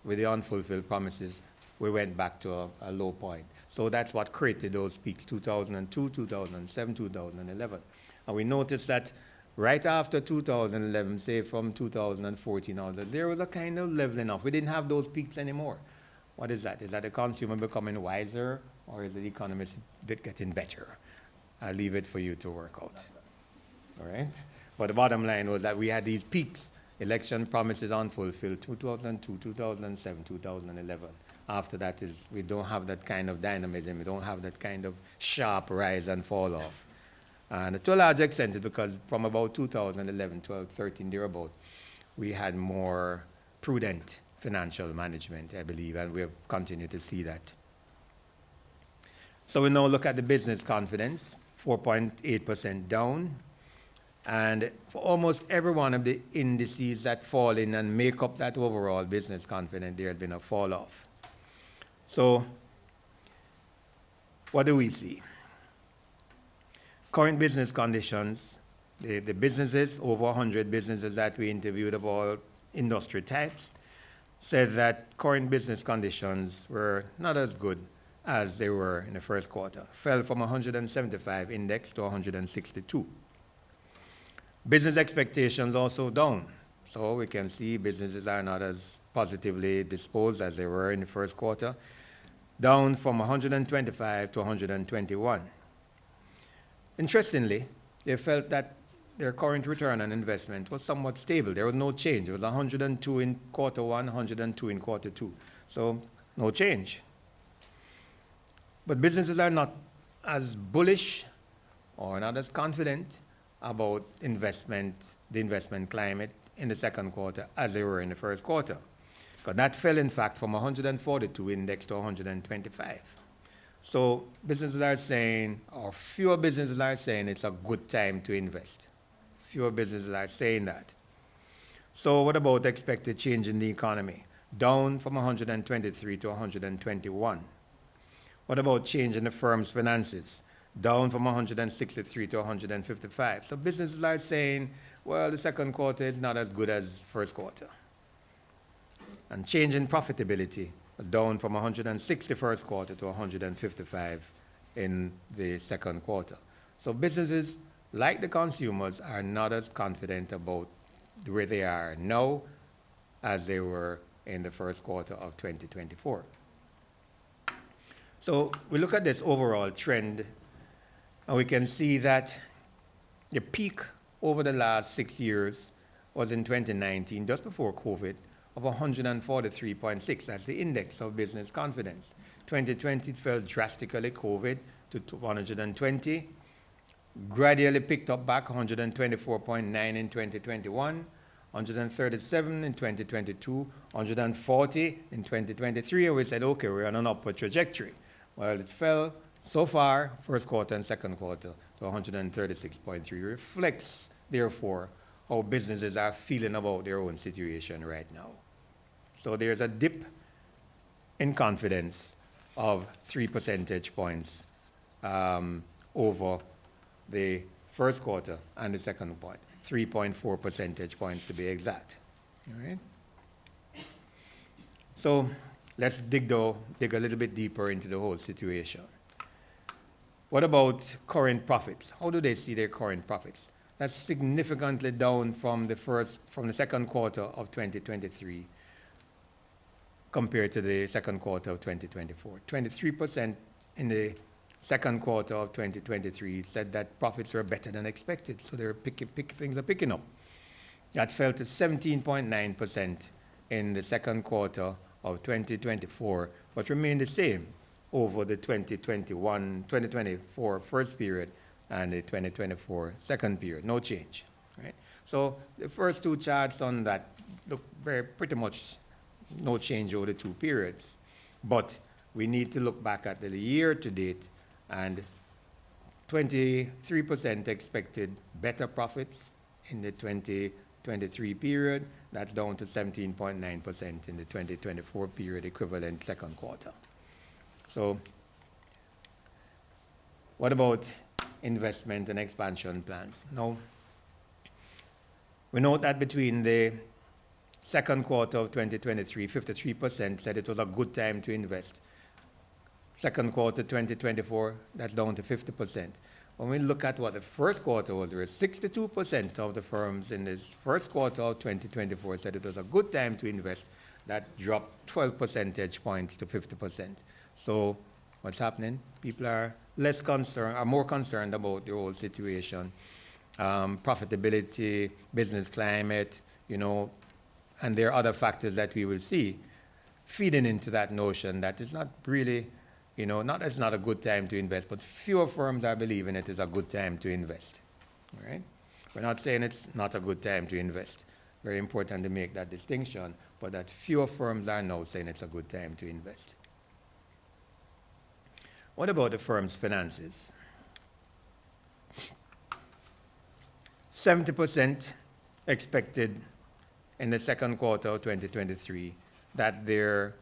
with the unfulfilled promises, we went back to a low point. So that's what created those peaks, 2002, 2007, 2011. And we noticed that right after 2011, say from 2014 on, there was a kind of leveling off. We didn't have those peaks anymore. What is that? Is that the consumer becoming wiser, or is the economist getting better? I'll leave it for you to work out. All right? But the bottom line was that we had these peaks, election promises unfulfilled, 2002, 2007, 2011. After that, we don't have that kind of dynamism. We don't have that kind of sharp rise and fall off. And to a large extent, it's because from about 2011, 12, 13, thereabout, we had more prudent financial management, I believe, and we have continued to see that. So we now look at the business confidence, 4.8% down. And for almost every one of the indices that fall in and make up that overall business confidence, there has been a fall off. So what do we see? Current business conditions, the businesses, over 100 businesses that we interviewed of all industry types, said that current business conditions were not as good as they were in the first quarter. Fell from 175 index to 162. Business expectations also down. So we can see businesses are not as positively disposed as they were in the first quarter. Down from 125 to 121. Interestingly, they felt that their current return on investment was somewhat stable. There was no change. It was 102 in quarter 1, 102 in quarter 2. So no change. But businesses are not as bullish or not as confident about the investment climate in the second quarter as they were in the first quarter. Because that fell, in fact, from 142 index to 125. So businesses are saying, or fewer businesses are saying, it's a good time to invest. Fewer businesses are saying that. So what about expected change in the economy? Down from 123 to 121. What about change in the firm's finances? Down from 163 to 155. So businesses are saying, well, the second quarter is not as good as first quarter. And change in profitability was down from 160 first quarter to 155 in the second quarter. So businesses, like the consumers, are not as confident about where they are now as they were in the first quarter of 2024. So we look at this overall trend, and we can see that the peak over the last 6 years was in 2019, just before COVID, of 143.6. That's the index of business confidence. 2020 fell drastically, COVID, to 120. Gradually picked up back, 124.9 in 2021, 137 in 2022, 140 in 2023, and we said, okay, we're on an upward trajectory. Well, it fell so far, first quarter and second quarter, to 136.3. Reflects, therefore, how businesses are feeling about their own situation right now. So there's a dip in confidence of 3 percentage points over the first quarter and the second point, 3.4 percentage points to be exact. All right? So let's dig a little bit deeper into the whole situation. What about current profits? How do they see their current profits? That's significantly down from the second quarter of 2023 compared to the second quarter of 2024. 23% in the second quarter of 2023 said that profits were better than expected, so things are picking up. That fell to 17.9% in the second quarter of 2024, but remained the same over the 2024 first period and the 2024 second period. No change, right? So the first two charts on that look pretty much no change over the two periods. But we need to look back at the year to date, and 23% expected better profits in the 2023 period. That's down to 17.9% in the 2024 period equivalent second quarter. So what about investment and expansion plans? Now, we note that between the second quarter of 2023, 53% said it was a good time to invest. Second quarter 2024, that's down to 50%. When we look at what the first quarter was, there was 62% of the firms in this first quarter of 2024 said it was a good time to invest. That dropped 12 percentage points to 50%. So what's happening? People are less concerned, are more concerned about the whole situation, profitability, business climate, and there are other factors that we will see feeding into that notion that it's not really, it's not a good time to invest, but fewer firms are believing it is a good time to invest. All right? We're not saying it's not a good time to invest. Very important to make that distinction, but that fewer firms are now saying it's a good time to invest. What about the firm's finances? 70% expected in the second quarter of 2023 that their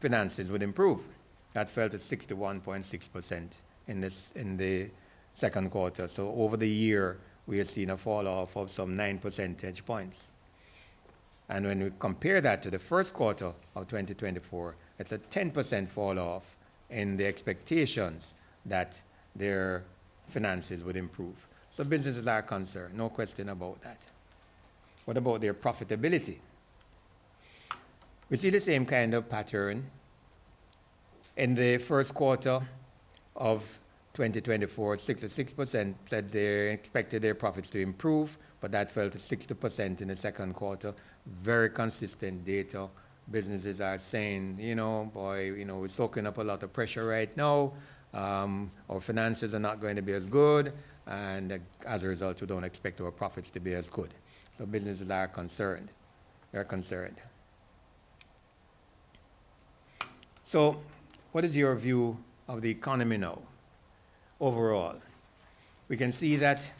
finances would improve. That fell to 61.6% in the second quarter. So over the year, we have seen a fall off of some 9 percentage points. And when we compare that to the first quarter of 2024, it's a 10% fall off in the expectations that their finances would improve. So businesses are concerned, no question about that. What about their profitability? We see the same kind of pattern. In the first quarter of 2024, 66% said they expected their profits to improve, but that fell to 60% in the second quarter. Very consistent data. Businesses are saying, we're soaking up a lot of pressure right now. Our finances are not going to be as good, and as a result, we don't expect our profits to be as good. So businesses are concerned. They're concerned. So what is your view of the economy now, overall? We can see that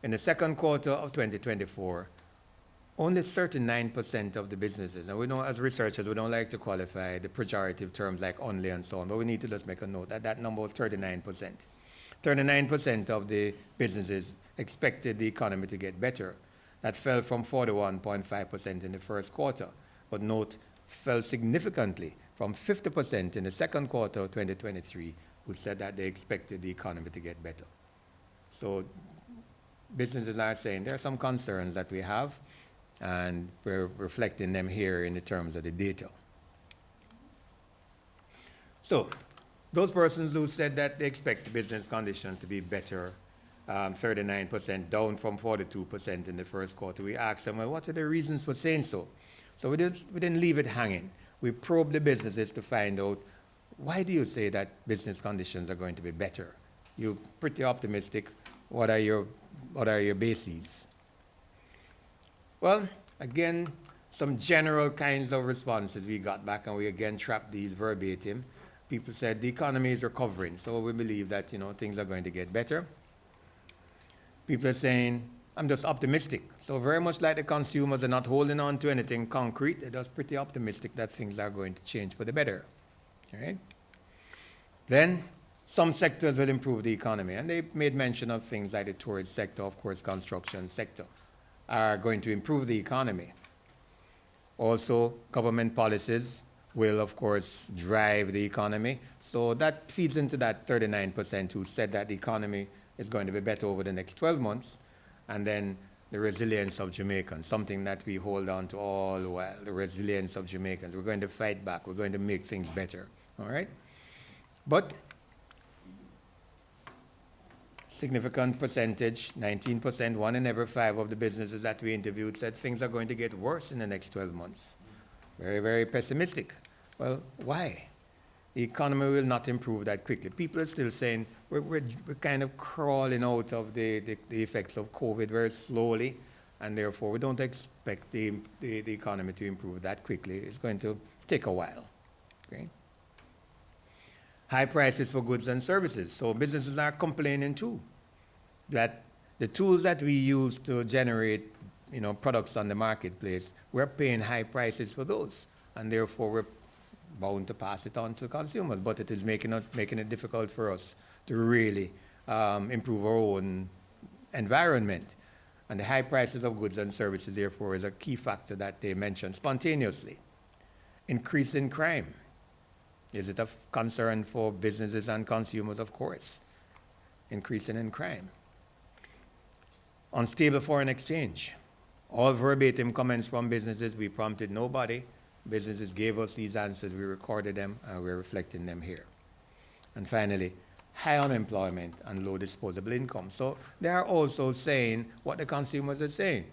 in the second quarter of 2024, only 39% of the businesses, now we know as researchers, we don't like to qualify the pejorative terms like only and so on, but we need to just make a note that that number was 39%. 39% of the businesses expected the economy to get better. That fell from 41.5% in the first quarter, but note, fell significantly from 50% in the second quarter of 2023, who said that they expected the economy to get better. So businesses are saying there are some concerns that we have, and we're reflecting them here in the terms of the data. So those persons who said that they expect business conditions to be better, 39%, down from 42% in the first quarter, we asked them, well, what are the reasons for saying so? So we didn't leave it hanging. We probed the businesses to find out, why do you say that business conditions are going to be better? You're pretty optimistic. What are your bases? Well, again, some general kinds of responses we got back, and we again trapped these verbatim. People said the economy is recovering, so we believe that things are going to get better. People are saying I'm just optimistic. So very much like the consumers are not holding on to anything concrete, they're just pretty optimistic that things are going to change for the better. All right? Then some sectors will improve the economy. And they made mention of things like the tourist sector, of course, construction sector, are going to improve the economy. Also, government policies will, of course, drive the economy. So that feeds into that 39% who said that the economy is going to be better over the next 12 months. And then the resilience of Jamaicans, something that we hold on to all the while, the resilience of Jamaicans. We're going to fight back. We're going to make things better. All right? But significant percentage, 19%, 1 in every 5 of the businesses that we interviewed said things are going to get worse in the next 12 months. Very, very pessimistic. Well, why? The economy will not improve that quickly. People are still saying we're kind of crawling out of the effects of COVID very slowly, and therefore we don't expect the economy to improve that quickly. It's going to take a while. Okay? High prices for goods and services. So businesses are complaining too that the tools that we use to generate products on the marketplace, we're paying high prices for those, and therefore we're bound to pass it on to consumers. But it is making it difficult for us to really improve our own environment. And the high prices of goods and services, therefore, is a key factor that they mentioned spontaneously. Increase in crime. Is it a concern for businesses and consumers? Of course. Increasing in crime. Unstable foreign exchange. All verbatim comments from businesses. We prompted nobody. Businesses gave us these answers. We recorded them, and we're reflecting them here. And finally, high unemployment and low disposable income. So they are also saying what the consumers are saying.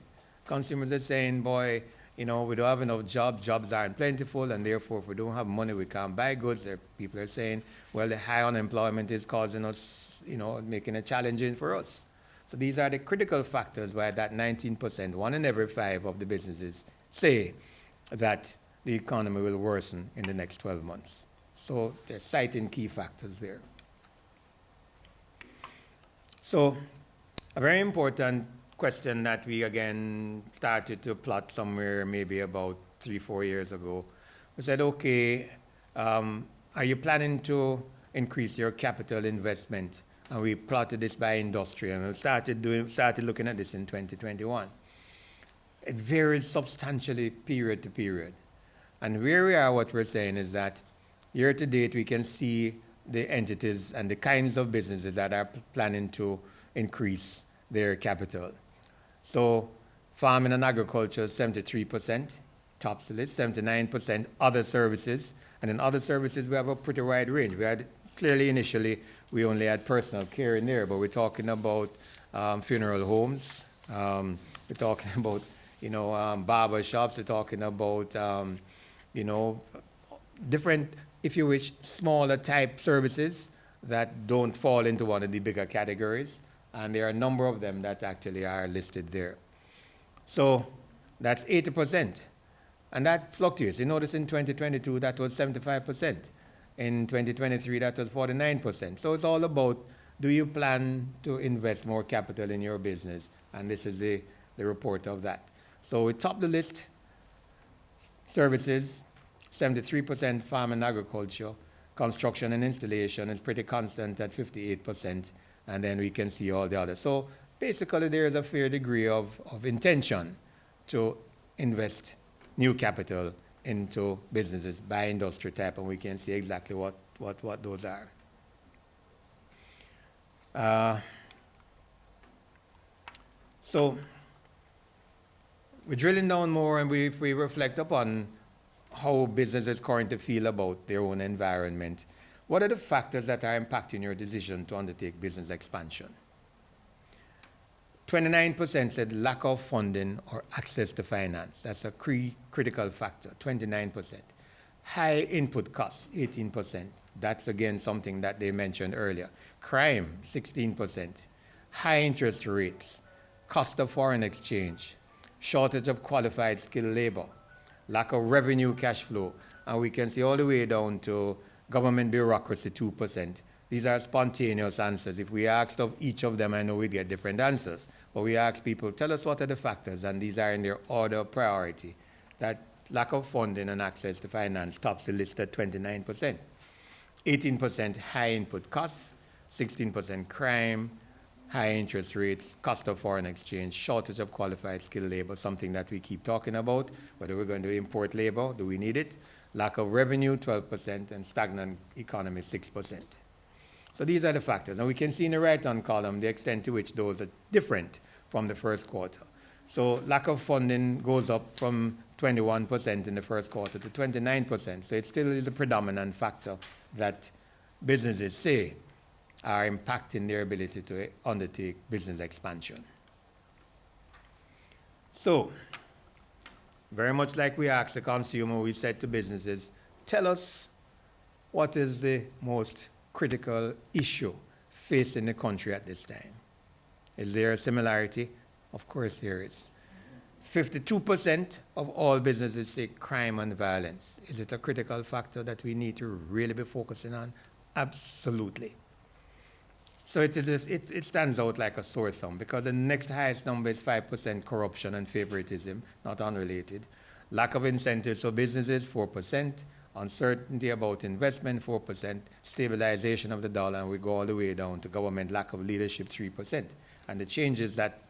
Consumers are saying, boy, we don't have enough jobs aren't plentiful, and therefore if we don't have money, we can't buy goods. People are saying, well, the high unemployment is causing us, making it challenging for us. So these are the critical factors why that 19%, 1 in every 5 of the businesses say that the economy will worsen in the next 12 months. So they're citing key factors there. So a very important question that we again started to plot somewhere maybe about 3-4 years ago. We said, okay, are you planning to increase your capital investment? And we plotted this by industry, and we started looking at this in 2021. It varies substantially period to period. And where we are, what we're saying is that year to date, we can see the entities and the kinds of businesses that are planning to increase their capital. So farming and agriculture, 73%, tops the list, 79% other services. And in other services, we have a pretty wide range. We had, clearly initially, we only had personal care in there, but we're talking about funeral homes. We're talking about, barber shops. We're talking about, different, if you wish, smaller type services that don't fall into one of the bigger categories. And there are a number of them that actually are listed there. So that's 80%. And that fluctuates. You notice in 2022, that was 75%. In 2023, that was 49%. So it's all about, do you plan to invest more capital in your business? And this is the report of that. So we top the list. Services, 73% farm and agriculture. Construction and installation is pretty constant at 58%. And then we can see all the others. So basically, there is a fair degree of intention to invest new capital into businesses by industry type, and we can see exactly what those are. So we're drilling down more, and if we reflect upon how businesses currently feel about their own environment, what are the factors that are impacting your decision to undertake business expansion? 29% said lack of funding or access to finance. That's a critical factor, 29%. High input costs, 18%. That's again something that they mentioned earlier. Crime, 16%. High interest rates, cost of foreign exchange, shortage of qualified skilled labor, lack of revenue cash flow, and we can see all the way down to government bureaucracy, 2%. These are spontaneous answers. If we asked of each of them, I know we get different answers. but we ask people, tell us what are the factors, and these are in their order of priority. That lack of funding and access to finance tops the list at 29%. 18% high input costs, 16% crime, high interest rates, cost of foreign exchange, shortage of qualified skilled labor, something that we keep talking about, whether we're going to import labor, do we need it? Lack of revenue, 12%, and stagnant economy, 6%. So these are the factors. And we can see in the right-hand column the extent to which those are different from the first quarter. So lack of funding goes up from 21% in the first quarter to 29%. So it still is a predominant factor that businesses say are impacting their ability to undertake business expansion. So, very much like we asked the consumer, we said to businesses, tell us what is the most critical issue facing the country at this time. Is there a similarity? Of course there is. 52% of all businesses say crime and violence. Is it a critical factor that we need to really be focusing on? Absolutely. So it stands out like a sore thumb, because the next highest number is 5% corruption and favoritism, not unrelated. Lack of incentives for businesses, 4%. Uncertainty about investment, 4%. Stabilization of the dollar, and we go all the way down to government lack of leadership, 3%. And the changes that,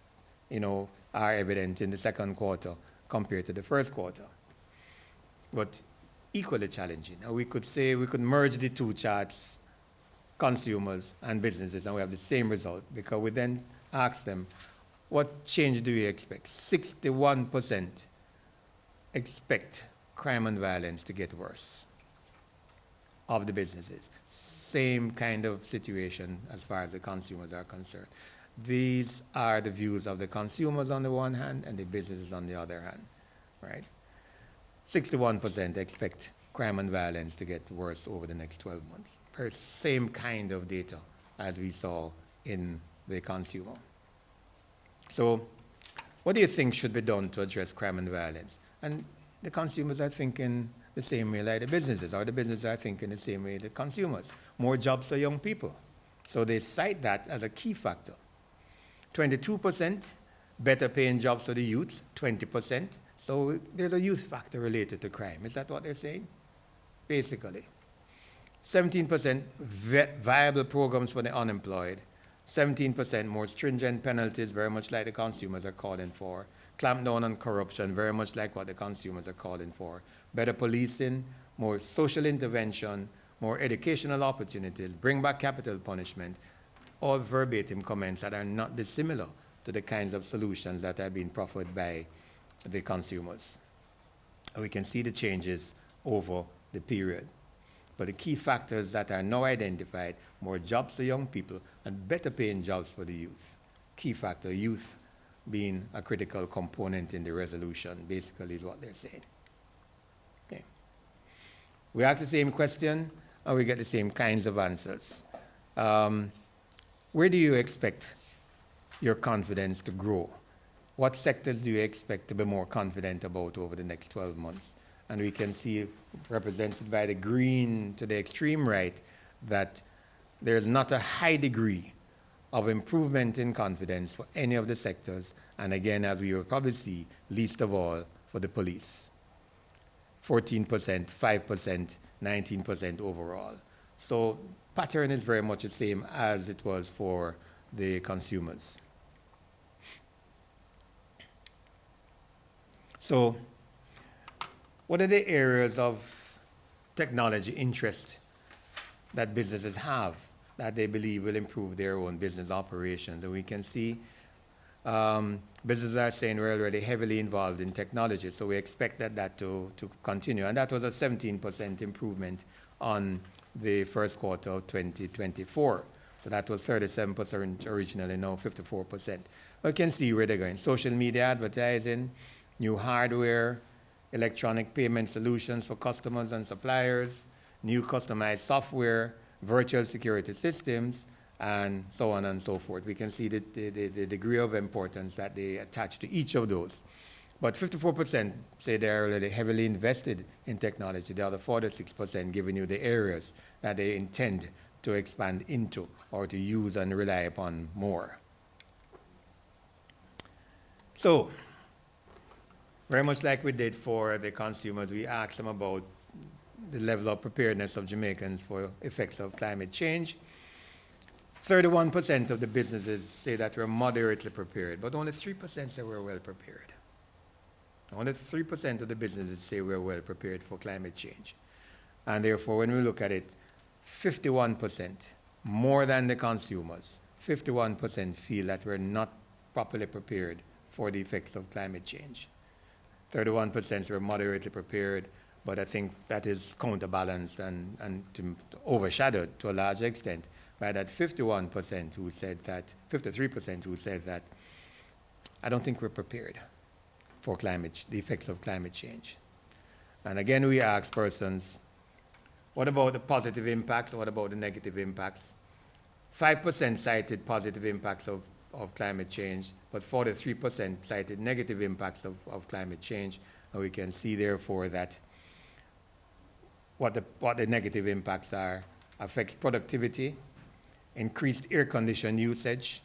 are evident in the second quarter compared to the first quarter. But equally challenging. Now we could merge the two charts, consumers and businesses, and we have the same result, because we then ask them, what change do you expect? 61% expect crime and violence to get worse of the businesses. Same kind of situation as far as the consumers are concerned. These are the views of the consumers on the one hand and the businesses on the other hand, right? 61% expect crime and violence to get worse over the next 12 months. Same kind of data as we saw in the consumer. So what do you think should be done to address crime and violence? And the consumers are thinking the same way like the businesses, or the businesses are thinking the same way the consumers. More jobs for young people. So they cite that as a key factor. 22% better paying jobs for the youth, 20%. So there's a youth factor related to crime. Is that what they're saying? Basically. 17% viable programs for the unemployed. 17% more stringent penalties, very much like the consumers are calling for. Clamp down on corruption, very much like what the consumers are calling for. Better policing, more social intervention, more educational opportunities, bring back capital punishment. All verbatim comments that are not dissimilar to the kinds of solutions that are being proffered by the consumers. And we can see the changes over the period. But the key factors that are now identified, more jobs for young people and better paying jobs for the youth. Key factor, youth being a critical component in the resolution, basically is what they're saying. Okay. We ask the same question and we get the same kinds of answers. Where do you expect your confidence to grow? What sectors do you expect to be more confident about over the next 12 months? And we can see, represented by the green to the extreme right, that there's not a high degree of improvement in confidence for any of the sectors. And again, as we will probably see, least of all for the police. 14%, 5%, 19% overall. So pattern is very much the same as it was for the consumers. So what are the areas of technology interest that businesses have that they believe will improve their own business operations? And we can see businesses are saying we're already heavily involved in technology, so we expect that to continue. And that was a 17% improvement on the first quarter of 2024. So that was 37% originally, now 54%. We can see where they're going. Social media advertising, new hardware, electronic payment solutions for customers and suppliers, new customized software, virtual security systems, and so on and so forth. We can see the degree of importance that they attach to each of those. But 54% say they're already heavily invested in technology. The other 46% giving you the areas that they intend to expand into or to use and rely upon more. So, very much like we did for the consumers, we asked them about the level of preparedness of Jamaicans for effects of climate change. 31% of the businesses say that we're moderately prepared, but only 3% say we're well prepared. Only 3% of the businesses say we're well prepared for climate change. And therefore, when we look at it, 51%, more than the consumers, 51% feel that we're not properly prepared for the effects of climate change. 31% were moderately prepared, but I think that is counterbalanced and overshadowed to a large extent by that 51% who said that, 53% who said that, I don't think we're prepared for the effects of climate change. And again, we ask persons, what about the positive impacts? What about the negative impacts? 5% cited positive impacts of climate change, but 43% cited negative impacts of climate change. And we can see, therefore, that what the negative impacts are affects productivity, increased air condition usage,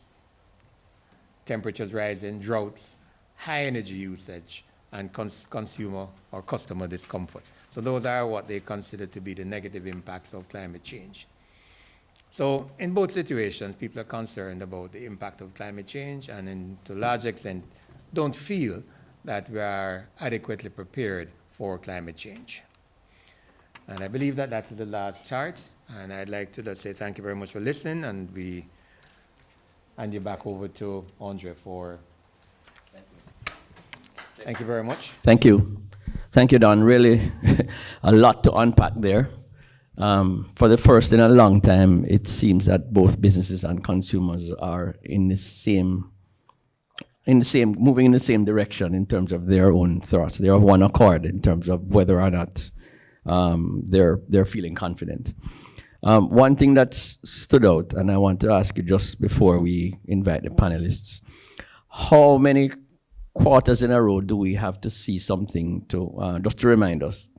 temperatures rising, droughts, high energy usage, and consumer or customer discomfort. So those are what they consider to be the negative impacts of climate change. So in both situations, people are concerned about the impact of climate change and to a large extent don't feel that we are adequately prepared for climate change. And I believe that that's the last chart. And I'd like to say thank you very much for listening, and we hand you back over to Andre for. Thank you very much. Thank you. Thank you, Don. Really a lot to unpack there. For the first in a long time, it seems that both businesses and consumers are moving in the same direction in terms of their own thoughts. They are one accord in terms of whether or not they're feeling confident. One thing that stood out, and I want to ask you just before we invite the panelists, how many quarters in a row do we have to see something to, just to remind us,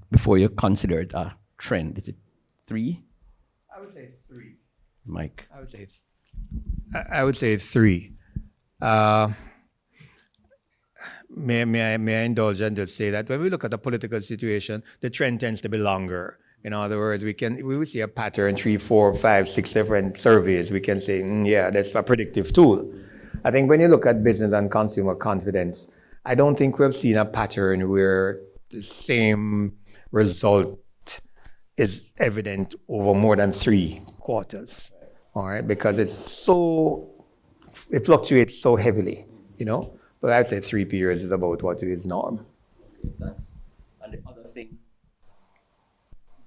before you consider it a trend? Is it 3? I would say 3. Mike? I would say 3. May I indulge and just say that when we look at the political situation, the trend tends to be longer. In other words, we will see a pattern, 3, 4, 5, 6 different surveys. We can say, yeah, that's a predictive tool. I think when you look at business and consumer confidence, I don't think we've seen a pattern where the same result is evident over more than 3 quarters. All right, because it fluctuates so heavily, you know. But I'd say 3 periods is about what is norm. Okay, thanks. And the other thing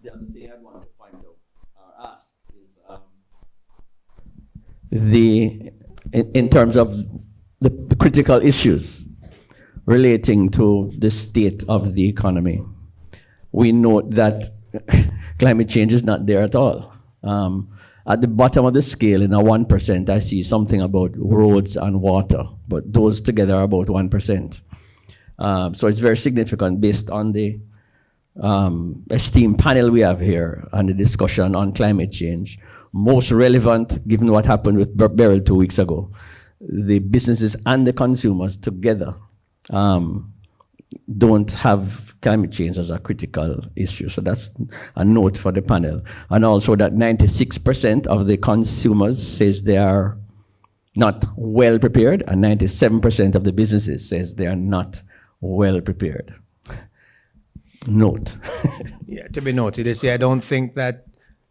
I'd want to point out or ask is in terms of the critical issues relating to the state of the economy. We note that climate change is not there at all. At the bottom of the scale, in a 1%, I see something about roads and water, but those together are about 1%. So it's very significant based on the esteemed panel we have here and the discussion on climate change. Most relevant, given what happened with Beryl 2 weeks ago, the businesses and the consumers together don't have climate change as a critical issue. So that's a note for the panel. And also that 96% of the consumers says they are not well prepared, and 97% of the businesses says they are not well prepared. Note. Yeah, to be noted, you see, I don't think that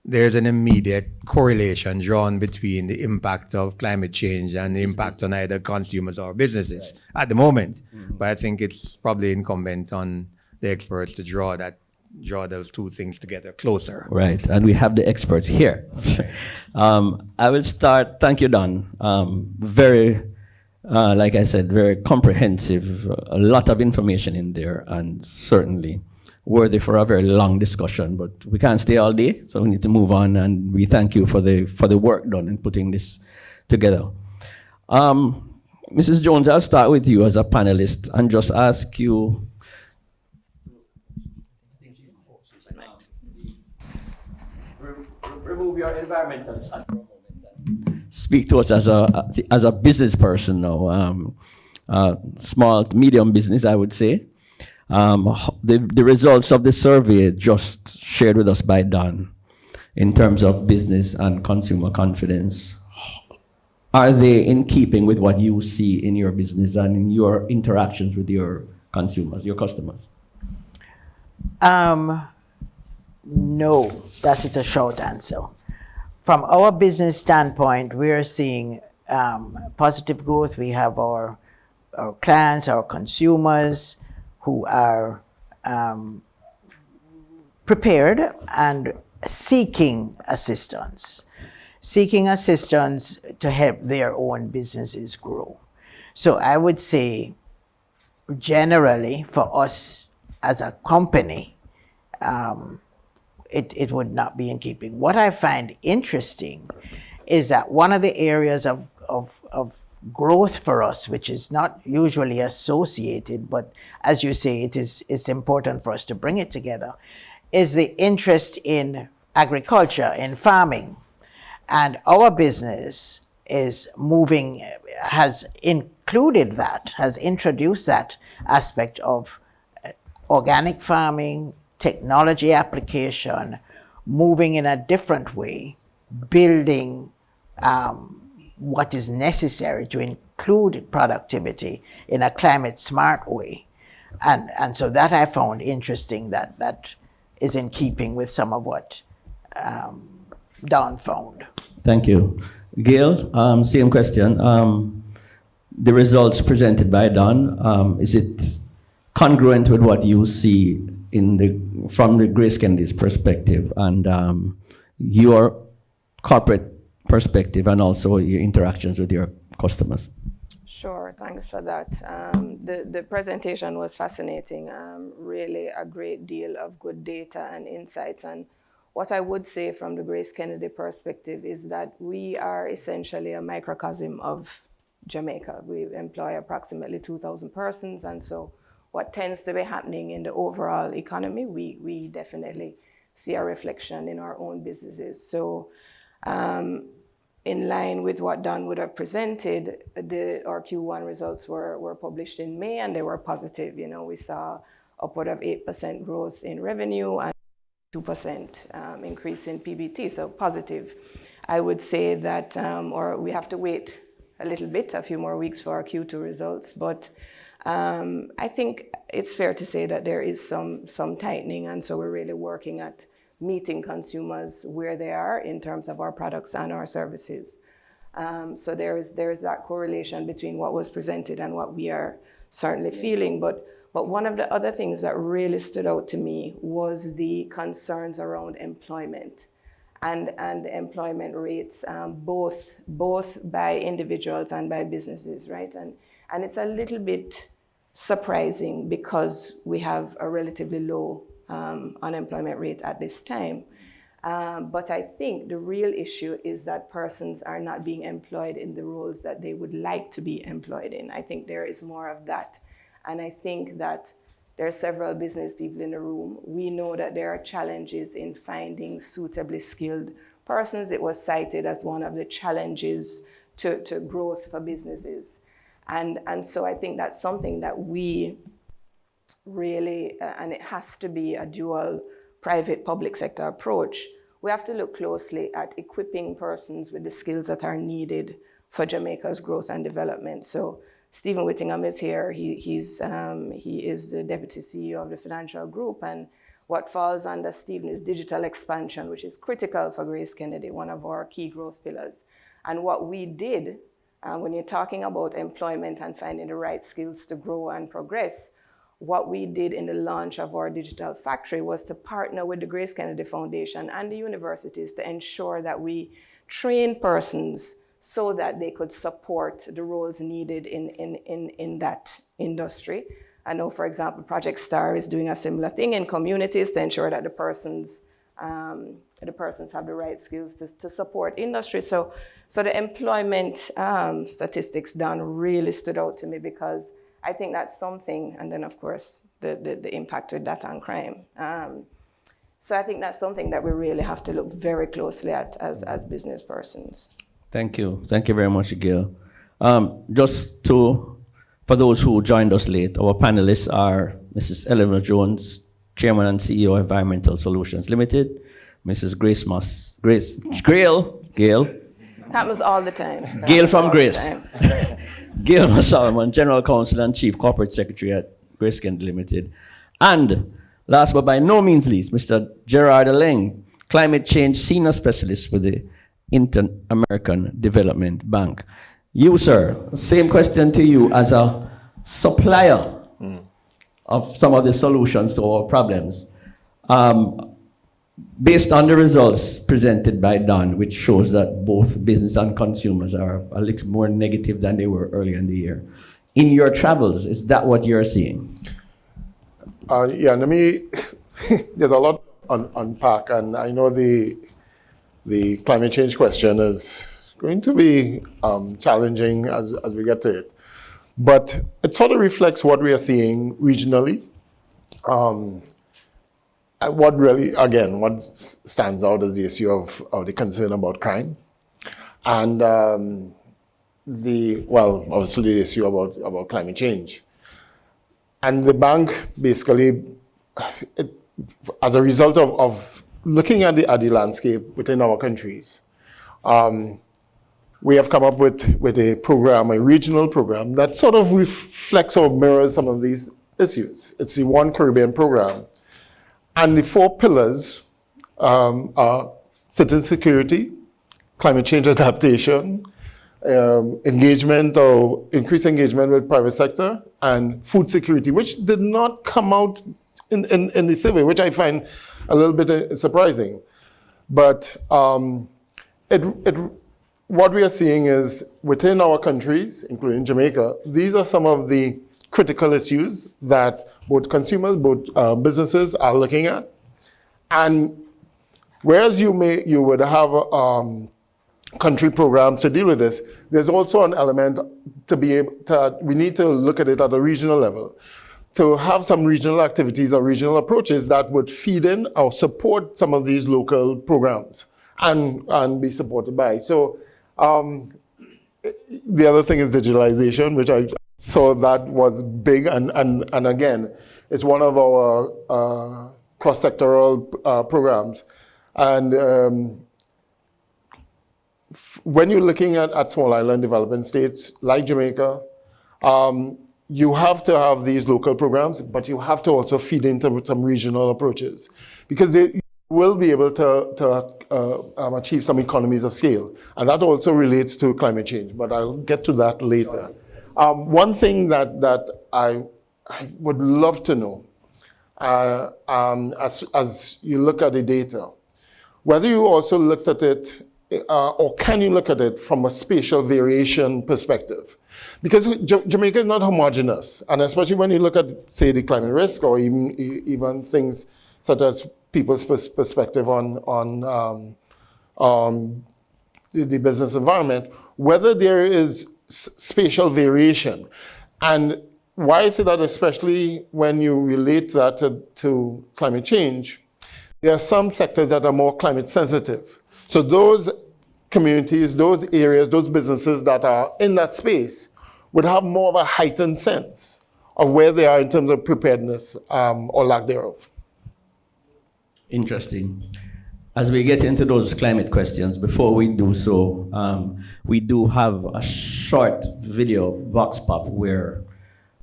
there's an immediate correlation drawn between the impact of climate change and the impact on either consumers or businesses at the moment. But I think it's probably incumbent on the experts to draw those two things together closer. Right, and we have the experts here. I will start. Thank you, Don. Very, like I said, very comprehensive. A lot of information in there, and certainly worthy for a very long discussion, but we can't stay all day, so we need to move on, and we thank you for the work done in putting this together. Mrs. Jones, I'll start with you as a panelist and just ask you, remove your environmental hat for a moment and speak to us as a business person now. small to medium business, I would say. The results of the survey just shared with us by Don in terms of business and consumer confidence, are they in keeping with what you see in your business and in your interactions with your consumers, your customers? No, that is a short answer. From our business standpoint, we are seeing positive growth. We have our clients, our consumers who are prepared and seeking assistance to help their own businesses grow. So I would say, generally, for us as a company, it would not be in keeping. What I find interesting is that one of the areas of growth for us, which is not usually associated, but as you say, it's important for us to bring it together, is the interest in agriculture, in farming. And our business is moving, has introduced that aspect of organic farming, technology application, moving in a different way, building what is necessary to include productivity in a climate smart way. And so that I found interesting, that is in keeping with some of what Don found. Thank you. Gail, same question. The results presented by Don, is it congruent with what you see from the Grace Kennedy's perspective and your corporate perspective and also your interactions with your customers? Sure, thanks for that. The presentation was fascinating, really a great deal of good data and insights. And what I would say from the Grace Kennedy perspective is that we are essentially a microcosm of Jamaica. We employ approximately 2,000 persons, and so what tends to be happening in the overall economy, we definitely see a reflection in our own businesses. So in line with what Don would have presented, our Q1 results were published in May, and they were positive. You know, we saw upward of 8% growth in revenue and 2% increase in PBT, so positive. I would say that, or we have to wait a little bit, a few more weeks for our Q2 results, but I think it's fair to say that there is some tightening, and so we're really working at meeting consumers where they are in terms of our products and our services. So there is that correlation between what was presented and what we are certainly feeling. But one of the other things that really stood out to me was the concerns around employment and the employment rates, both by individuals and by businesses, right? And it's a little bit surprising because we have a relatively low unemployment rate at this time. But I think the real issue is that persons are not being employed in the roles that they would like to be employed in. I think there is more of that. And I think that there are several business people in the room. We know that there are challenges in finding suitably skilled persons. It was cited as one of the challenges to growth for businesses. And so I think that's something that we really, and it has to be a dual private-public sector approach. We have to look closely at equipping persons with the skills that are needed for Jamaica's growth and development. So Stephen Whittingham is here. He is the Deputy CEO of the Financial Group, and what falls under Stephen is digital expansion, which is critical for Grace Kennedy, one of our key growth pillars. And what we did, when you're talking about employment and finding the right skills to grow and progress, what we did in the launch of our digital factory was to partner with the Grace Kennedy Foundation and the universities to ensure that we train persons so that they could support the roles needed in that industry. I know, for example, Project STAR is doing a similar thing in communities to ensure that the persons have the right skills to support industry. So the employment statistics done really stood out to me because I think that's something, and then of course the impact of that on crime. So I think that's something that we really have to look very closely at as business persons. Thank you. Thank you very much, Gail. Just to For those who joined us late, our panelists are Mrs. Eleanor Jones, Chairman and CEO of Environmental Solutions Limited, Mrs. Gail Happens all the time. Gail from All the Grace. time. Gail Solomon, General Counsel and Chief Corporate Secretary at Grace Kent Limited. And last but by no means least, Mr. Gerard Aleng, Climate Change Senior Specialist with the Inter-American Development Bank. You, sir, same question to you as a supplier of some of the solutions to our problems. Based on the results presented by Don, which shows that both business and consumers are a little more negative than they were earlier in the year. In your travels, is that what you're seeing? Yeah, let me, there's a lot unpack, and I know the climate change question is going to be challenging as we get to it. But it sort of reflects what we are seeing regionally. What really, again, what stands out is the issue of the concern about crime. And obviously the issue about climate change. And the bank basically, as a result of looking at the landscape within our countries, we have come up with a program, a regional program that sort of reflects or mirrors some of these issues. It's the One Caribbean program. And the 4 pillars are citizen security, climate change adaptation, engagement or increased engagement with private sector, and food security, which did not come out in the survey, which I find a little bit surprising. But what we are seeing is within our countries, including Jamaica, these are some of the critical issues that both consumers, both businesses are looking at. And whereas you would have country programs to deal with this, there's also an element to be able to, we need to look at it at a regional level, to have some regional activities or regional approaches that would feed in or support some of these local programs and be supported by. So the other thing is digitalization, which I saw that was big, and again, it's one of our cross-sectoral programs. And when you're looking at small island development states like Jamaica, you have to have these local programs, but you have to also feed into some regional approaches, because you will be able to achieve some economies of scale. And that also relates to climate change, but I'll get to that later. One thing that I would love to know, as you look at the data, whether you also looked at it, or can you look at it from a spatial variation perspective? Because Jamaica is not homogeneous, and especially when you look at, say, the climate risk, or even things such as people's perspective on the business environment, whether there is spatial variation. And why I say that, especially when you relate that to climate change, there are some sectors that are more climate sensitive. So those communities, those areas, those businesses that are in that space would have more of a heightened sense of where they are in terms of preparedness or lack thereof. Interesting. As we get into those climate questions, before we do so, we do have a short video vox pop where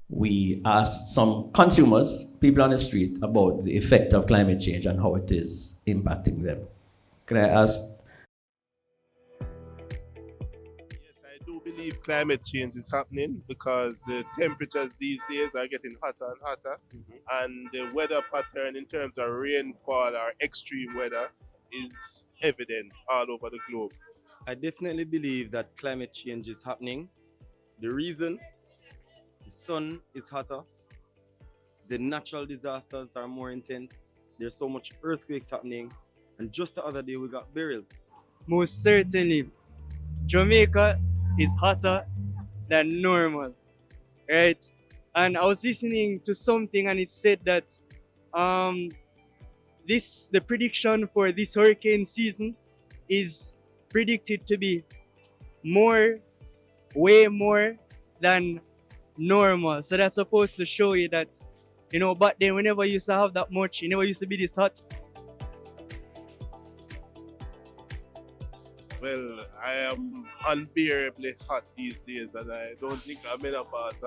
we ask some consumers, people on the street, about the effect of climate change and how it is impacting them. Can I ask? Yes, I do believe climate change is happening because the temperatures these days are getting hotter and hotter, and the weather pattern in terms of rainfall or extreme weather is evident all over the globe. I definitely believe that climate change is happening. The reason: the sun is hotter, the natural disasters are more intense, there's so much earthquakes happening, and just the other day we got buried. Most certainly, Jamaica is hotter than normal, right? And I was listening to something and it said that the prediction for this hurricane season is predicted to be way more than normal. So that's supposed to show you that, back then we never used to have that much. It never used to be this hot. Well, I am unbearably hot these days, and I don't think I'm menopause.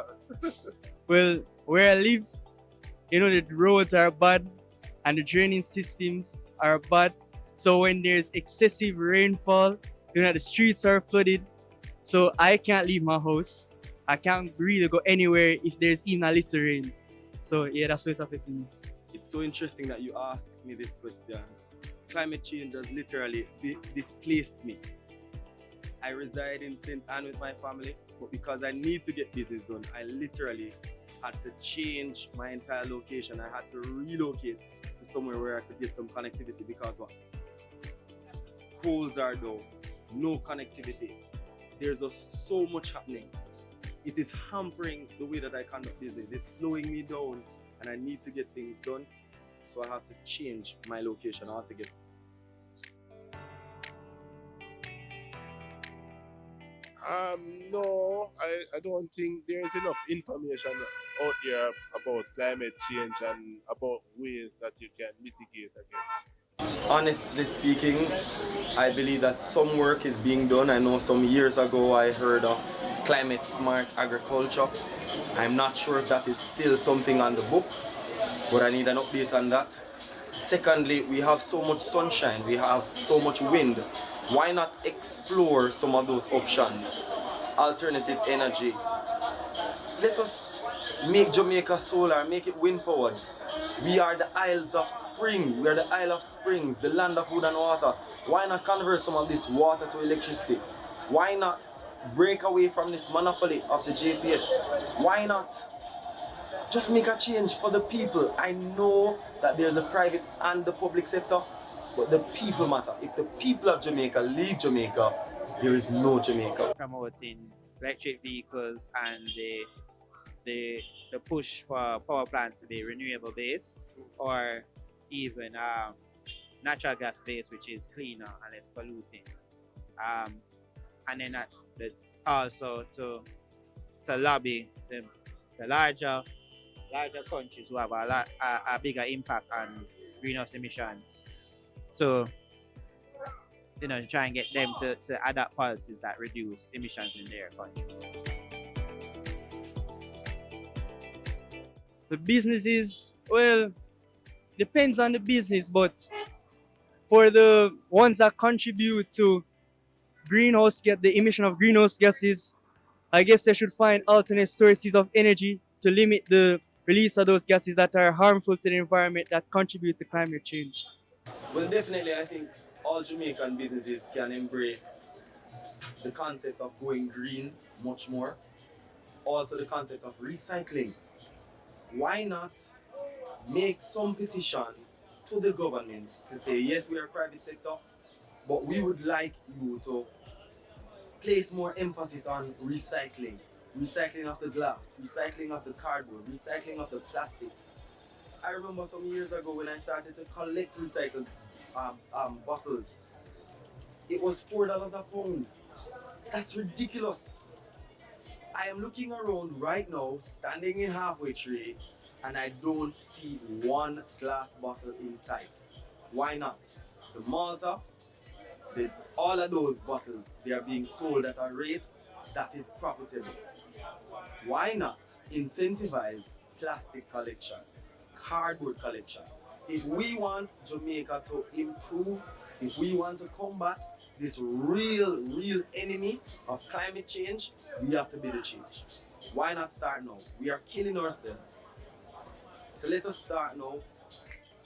Well, where I live, the roads are bad and the draining systems are bad. So when there's excessive rainfall, the streets are flooded. So I can't leave my house. I can't really go anywhere if there's even a little rain. So yeah, that's what's affecting me. It's so interesting that you asked me this question. Climate change has literally displaced me. I reside in St. Anne with my family, but because I need to get business done, I literally had to change my entire location. I had to relocate to somewhere where I could get some connectivity because what? Poles are down, no connectivity. There's just so much happening. It is hampering the way that I conduct business. It's slowing me down and I need to get things done. So I have to change my location altogether. No, I don't think there is enough information out there about climate change and about ways that you can mitigate against. Honestly speaking, I believe that some work is being done. I know some years ago I heard of climate smart agriculture. I'm not sure if that is still something on the books, but I need an update on that. Secondly, we have so much sunshine, we have so much wind. Why not explore some of those options? Alternative energy. Let us make Jamaica solar, make it wind powered. We are the Isles of Spring, we are the Isle of Springs, the land of wood and water. Why not convert some of this water to electricity? Why not break away from this monopoly of the JPS? Why not just make a change for the people? I know that there's a private and the public sector, but the people matter. If the people of Jamaica leave Jamaica, there is no Jamaica. Promoting electric vehicles and the push for power plants to be renewable based or even natural gas based, which is cleaner and less polluting. And then also to lobby the larger countries who have a bigger impact on greenhouse emissions to try and get them to adopt policies that reduce emissions in their country. The businesses, well, depends on the business, but for the ones that contribute to the emission of greenhouse gases, I guess they should find alternate sources of energy to limit the release of those gases that are harmful to the environment that contribute to climate change. Well, definitely, I think all Jamaican businesses can embrace the concept of going green much more. Also the concept of recycling. Why not make some petition to the government to say, yes, we are private sector, but we would like you to place more emphasis on recycling. Recycling of the glass, recycling of the cardboard, recycling of the plastics. I remember some years ago when I started to collect recycled bottles, it was $4 a pound. That's ridiculous. I am looking around right now, standing in halfway tree, and I don't see one glass bottle in sight. Why not? The Malta, all of those bottles, they are being sold at a rate that is profitable. Why not incentivize plastic collection, cardboard collection? If we want Jamaica to improve, if we want to combat this real enemy of climate change, we have to be the change. Why not start now? We are killing ourselves. So let us start now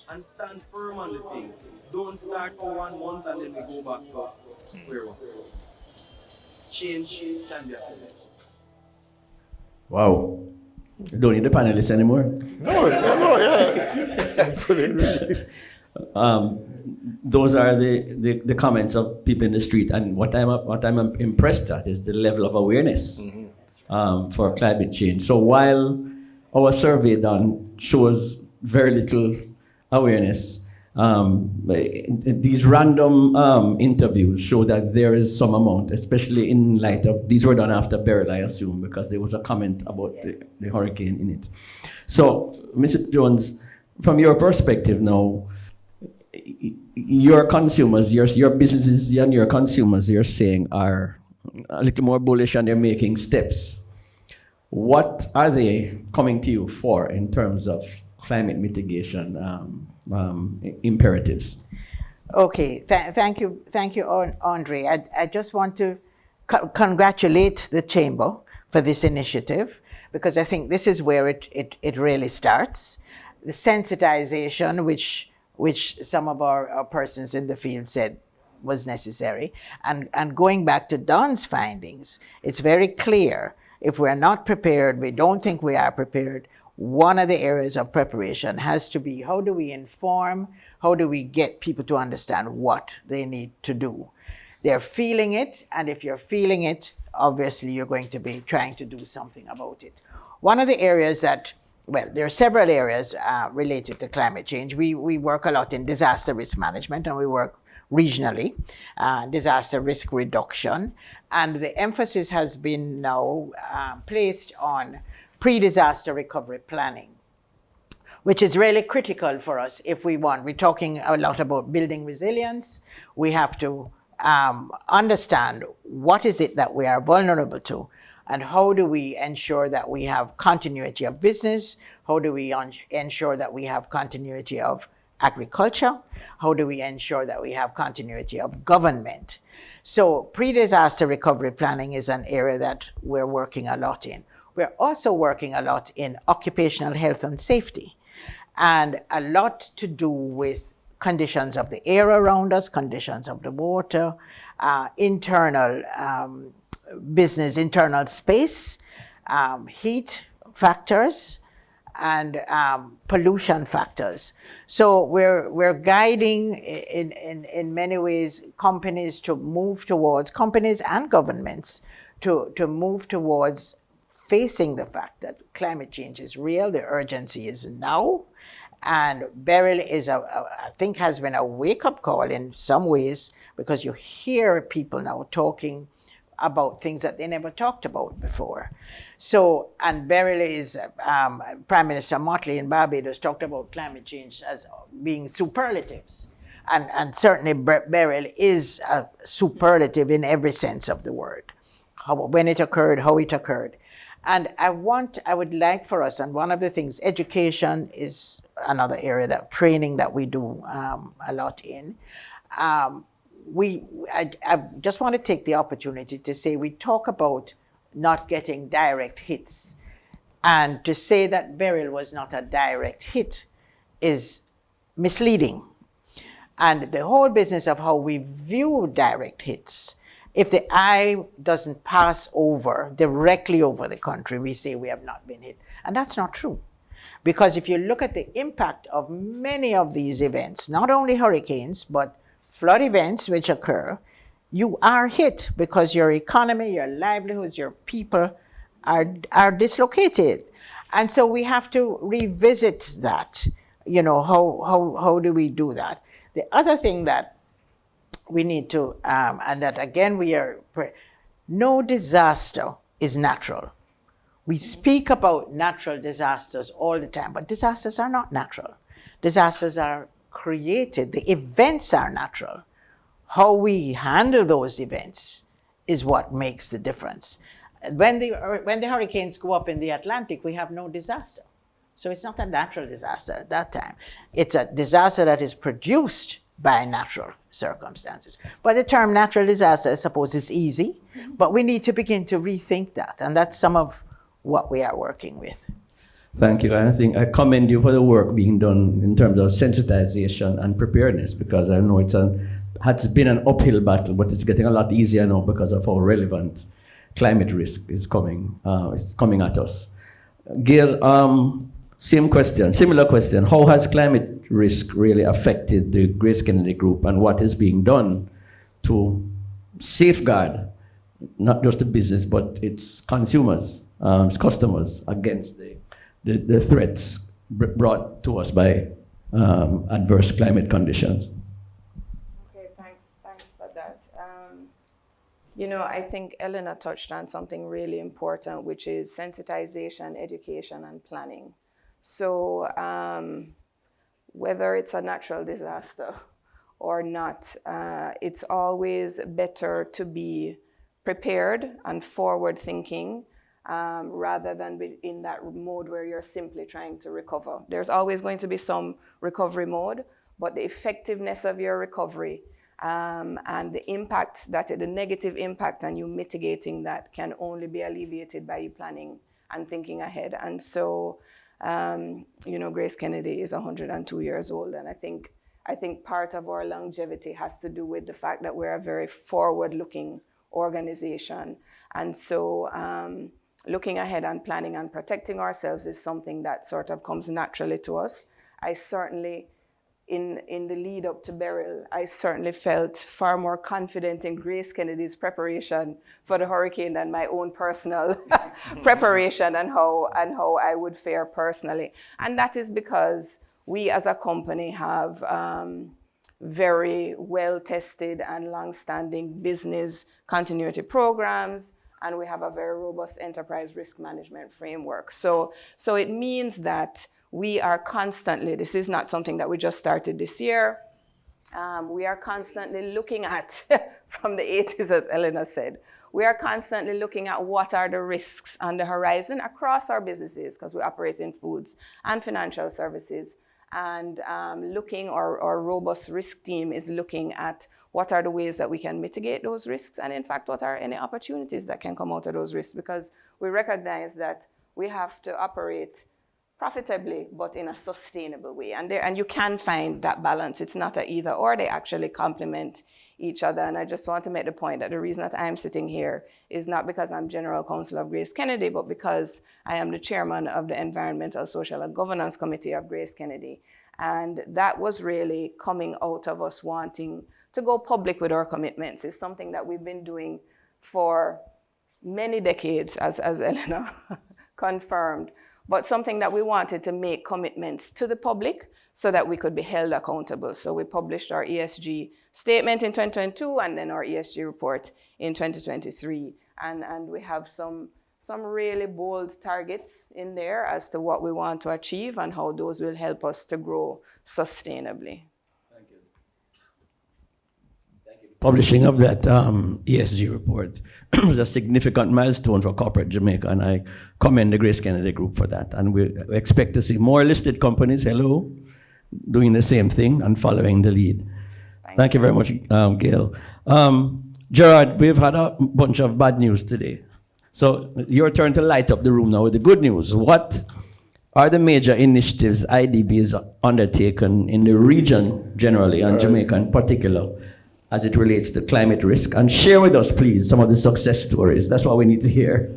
and stand firm on the thing. Don't start for 1 month and then we go back to square one. Change can be achieved. Wow. You don't need the panelists anymore. No, yeah. I fully agree. Those are the comments of people in the street, and what I'm impressed at is the level of awareness for climate change. So while our survey done shows very little awareness, these random interviews show that there is some amount, especially in light of, these were done after Beryl, I assume, because there was a comment about the hurricane in it. So, Mr. Jones, from your perspective now, your consumers, your businesses and your consumers, you're saying, are a little more bullish and they're making steps. What are they coming to you for in terms of climate mitigation imperatives? Okay, thank you, Andre. I just want to congratulate the Chamber for this initiative, because I think this is where it really starts. The sensitization, which some of our persons in the field said was necessary. And going back to Don's findings, it's very clear, if we're not prepared, we don't think we are prepared, one of the areas of preparation has to be, how do we inform, how do we get people to understand what they need to do? They're feeling it, and if you're feeling it, obviously you're going to be trying to do something about it. One of the areas that, well, there are several areas related to climate change. We work a lot in disaster risk management, and we work regionally, disaster risk reduction. And the emphasis has been now placed on pre-disaster recovery planning, which is really critical for us if we want. We're talking a lot about building resilience. We have to understand what is it that we are vulnerable to, and how do we ensure that we have continuity of business? How do we ensure that we have continuity of agriculture? How do we ensure that we have continuity of government? So pre-disaster recovery planning is an area that we're working a lot in. We're also working a lot in occupational health and safety, and a lot to do with conditions of the air around us, conditions of the water, internal business, internal space, heat factors, and pollution factors. So we're guiding in many ways companies to move towards, companies and governments to move towards facing the fact that climate change is real, the urgency is now. And Beryl is, I think, has been a wake-up call in some ways, because you hear people now talking about things that they never talked about before. So, and Beryl is, Prime Minister Motley in Barbados talked about climate change as being superlatives. And certainly Beryl is a superlative in every sense of the word. When it occurred, how it occurred. And I would like for us, and one of the things, education is another area, that training that we do a lot in. I just want to take the opportunity to say, we talk about not getting direct hits. And to say that Beryl was not a direct hit is misleading. And the whole business of how we view direct hits, if the eye doesn't pass over, directly over the country, we say we have not been hit. And that's not true. Because if you look at the impact of many of these events, not only hurricanes, but flood events which occur, you are hit, because your economy, your livelihoods, your people are dislocated. And so we have to revisit that. You know, how do we do that? The other thing that we need to, and that again no disaster is natural. We speak about natural disasters all the time, but disasters are not natural. Disasters are created. The events are natural. How we handle those events is what makes the difference. When the hurricanes go up in the Atlantic, we have no disaster. So it's not a natural disaster at that time. It's a disaster that is produced by natural circumstances. But the term natural disaster, I suppose, is easy, but we need to begin to rethink that, and that's some of what we are working with. Thank you. And I think I commend you for the work being done in terms of sensitization and preparedness, because I know has been an uphill battle, but it's getting a lot easier now because of how relevant climate risk is coming at us. Gail, similar question. How has climate risk really affected the Grace Kennedy Group, and what is being done to safeguard not just the business, but its consumers, its customers, against the threats brought to us by adverse climate conditions. Okay, thanks for that. You know, I think Elena touched on something really important, which is sensitization, education, and planning. So whether it's a natural disaster or not, it's always better to be prepared and forward thinking rather than be in that mode where you're simply trying to recover. There's always going to be some recovery mode, but the effectiveness of your recovery and the impact the negative impact and you mitigating that can only be alleviated by you planning and thinking ahead. And so, you know, Grace Kennedy is 102 years old, and I think part of our longevity has to do with the fact that we're a very forward-looking organization. And so looking ahead and planning and protecting ourselves is something that sort of comes naturally to us. I certainly, in the lead up to Beryl, I certainly felt far more confident in Grace Kennedy's preparation for the hurricane than my own personal preparation and how I would fare personally. And that is because we as a company have very well-tested and long-standing business continuity programs, and we have a very robust enterprise risk management framework. So it means that we are constantly, this is not something that we just started this year, we are constantly looking at, from the 80s, as Elena said, we are constantly looking at what are the risks on the horizon across our businesses, because we operate in foods and financial services. And our robust risk team is looking at what are the ways that we can mitigate those risks, and in fact, what are any opportunities that can come out of those risks, because we recognize that we have to operate profitably, but in a sustainable way. And you can find that balance. It's not an either or, they actually complement each other. And I just want to make the point that the reason that I'm sitting here is not because I'm General Counsel of Grace Kennedy, but because I am the chairman of the Environmental, Social, and Governance Committee of Grace Kennedy. And that was really coming out of us wanting to go public with our commitments. It's something that we've been doing for many decades, as Elena confirmed, but something that we wanted to make commitments to the public so that we could be held accountable. So we published our ESG statement in 2022 and then our ESG report in 2023. And we have some really bold targets in there as to what we want to achieve and how those will help us to grow sustainably. Thank you. Thank you. Publishing of that ESG report was a significant milestone for corporate Jamaica, and I commend the Grace Kennedy Group for that. And we expect to see more listed companies, doing the same thing and following the lead. Thank you very much, Gail. Gerard, we've had a bunch of bad news today. So your turn to light up the room now with the good news. What are the major initiatives IDB has undertaken in the region generally and Jamaica in particular as it relates to climate risk? And share with us, please, some of the success stories. That's what we need to hear.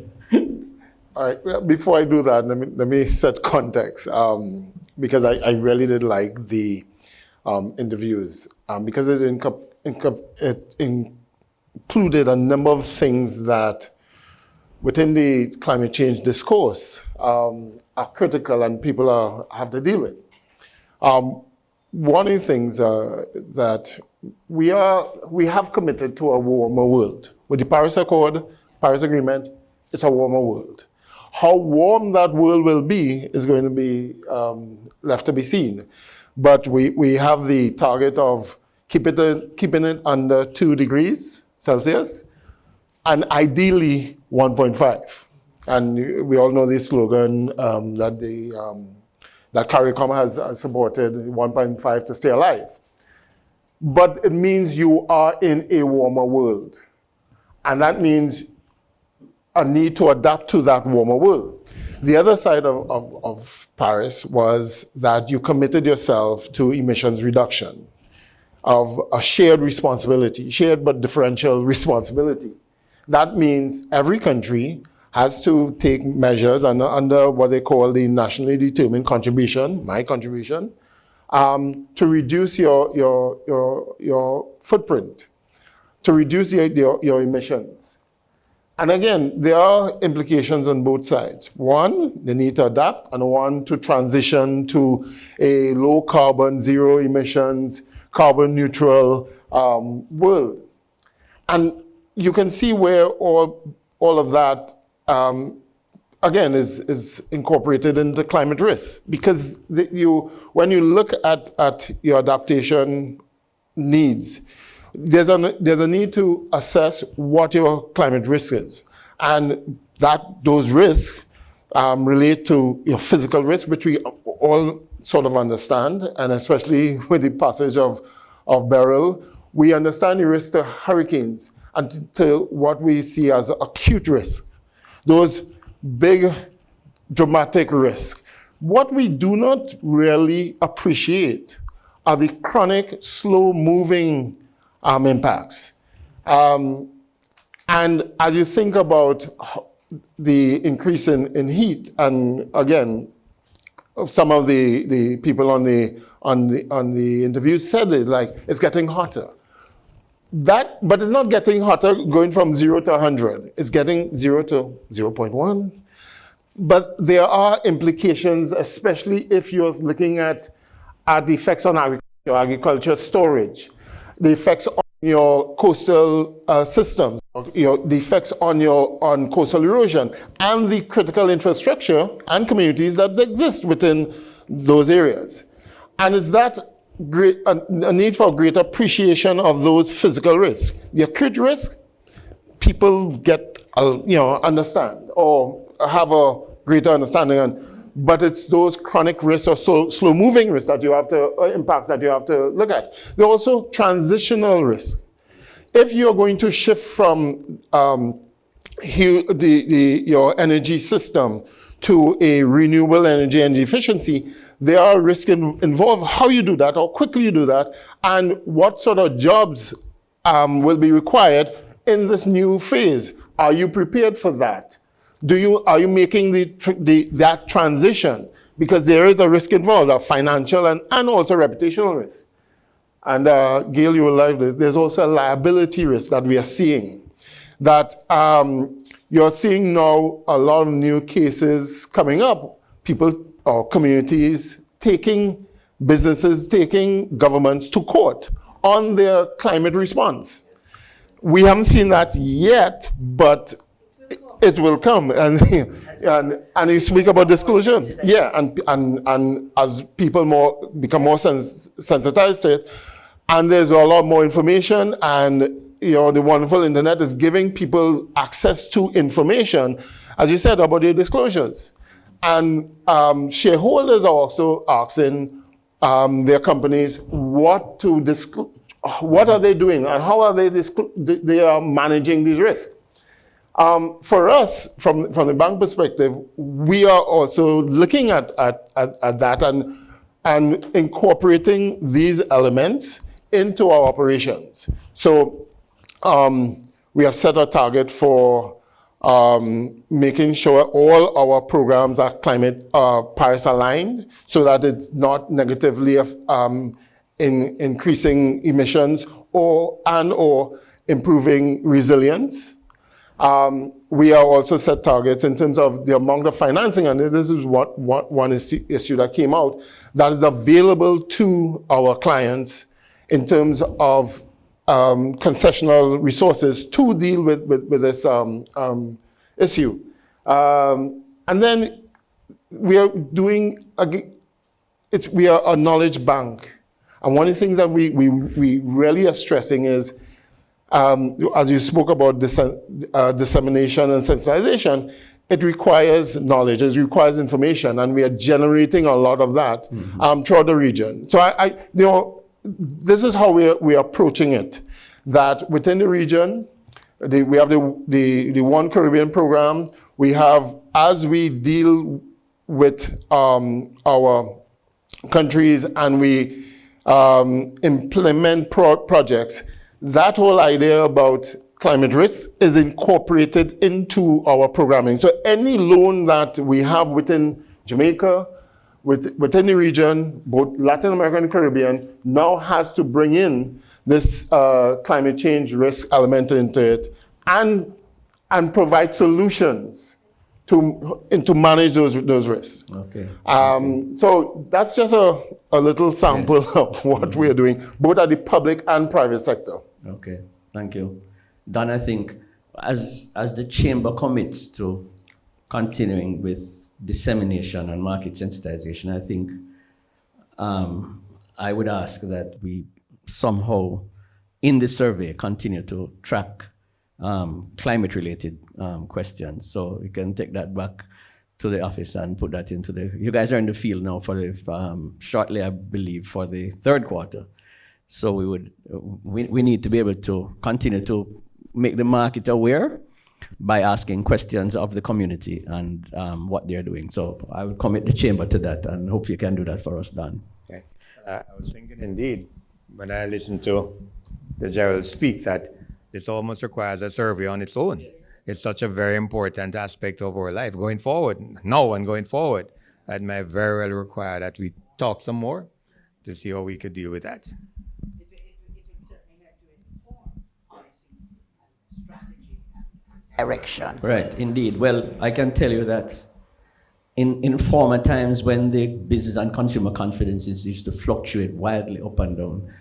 All right, well, before I do that, let me set context, because I really did like the interviews, because it included a number of things that within the climate change discourse are critical and people have to deal with. One of the things that we have committed to a warmer world. With the Paris Agreement, it's a warmer world. How warm that world will be is going to be left to be seen. But we have the target of keeping it under 2 degrees Celsius, and ideally 1.5. And we all know the slogan that CARICOM has supported, 1.5 to stay alive. But it means you are in a warmer world. And that means a need to adapt to that warmer world. The other side of Paris was that you committed yourself to emissions reduction, of a shared responsibility, shared but differential responsibility. That means every country has to take measures under what they call the nationally determined contribution, my contribution, to reduce your footprint, to reduce your emissions. And again, there are implications on both sides. One, they need to adapt, and one, to transition to a low carbon, zero emissions, carbon neutral world. And you can see where all of that, again, is incorporated into climate risk. Because when you look at your adaptation needs, there's a need to assess what your climate risk is. And those risks relate to your physical risk, which we all sort of understand, and especially with the passage of Beryl, we understand the risk to hurricanes and to what we see as acute risk, those big dramatic risks. What we do not really appreciate are the chronic, slow-moving impacts. And as you think about the increase in heat, and again, some of the people on the interview said it, like, it's getting hotter. But it's not getting hotter going from 0 to 100. It's getting 0 to 0.1. But there are implications, especially if you're looking at the effects on agriculture storage, the effects on your coastal systems, the effects on coastal erosion, and the critical infrastructure and communities that exist within those areas. And it's that a need for greater appreciation of those physical risks. The acute risk, people understand or have a greater understanding on. But it's those chronic risks or slow-moving risks that you have to, impacts that you have to look at. There are also transitional risks. If you're going to shift from your energy system to a renewable energy efficiency, there are risks involved. How you do that, how quickly you do that, and what sort of jobs will be required in this new phase. Are you prepared for that? Are you making that transition? Because there is a risk involved, a financial and also reputational risk. And Gail, you will like this. There's also a liability risk that we are seeing. That you're seeing now a lot of new cases coming up. People or communities businesses taking governments to court on their climate response. We haven't seen that yet, but it will come, and you speak about disclosure. Yeah, and as people become more sensitized to it, and there's a lot more information, and the wonderful internet is giving people access to information, as you said, about their disclosures. And shareholders are also asking their companies what are they doing, and how are they are managing these risks. For us, from the bank perspective, we are also looking at that and incorporating these elements into our operations. So we have set a target for making sure all our programs are climate Paris aligned, so that it's not negatively increasing emissions or improving resilience. We are also set targets in terms of the amount of financing, and this is one issue that came out, that is available to our clients in terms of concessional resources to deal with this issue. And then we are we are a knowledge bank. And one of the things that we really are stressing is, as you spoke about dissemination and sensitization, it requires knowledge, it requires information, and we are generating a lot of that throughout the region. So this is how we are approaching it. That within the region, we have the One Caribbean program. We have, as we deal with our countries and we implement projects, that whole idea about climate risk is incorporated into our programming. So any loan that we have within Jamaica, within the region, both Latin America and Caribbean, now has to bring in this climate change risk element into it, and and provide solutions to manage those risks. Okay. So that's just a little sample of what we're doing, both at the public and private sector. Okay, thank you. Don, I think as the chamber commits to continuing with dissemination and market sensitization, I think I would ask that we somehow in the survey continue to track climate-related questions. So you can take that back to the office and put that into you guys are in the field now for the, shortly, I believe, for the third quarter. So we need to be able to continue to make the market aware by asking questions of the community and what they're doing. So I will commit the chamber to that and hope you can do that for us, Don. Okay. I was thinking indeed, when I listened to Gerald speak, that this almost requires a survey on its own. It's such a very important aspect of our life going forward, now and going forward. That may very well require that we talk some more to see how we could deal with that. It will certainly have to inform policy and strategy and direction. Right, indeed. Well, I can tell you that in former times when the business and consumer confidences used to fluctuate wildly up and down,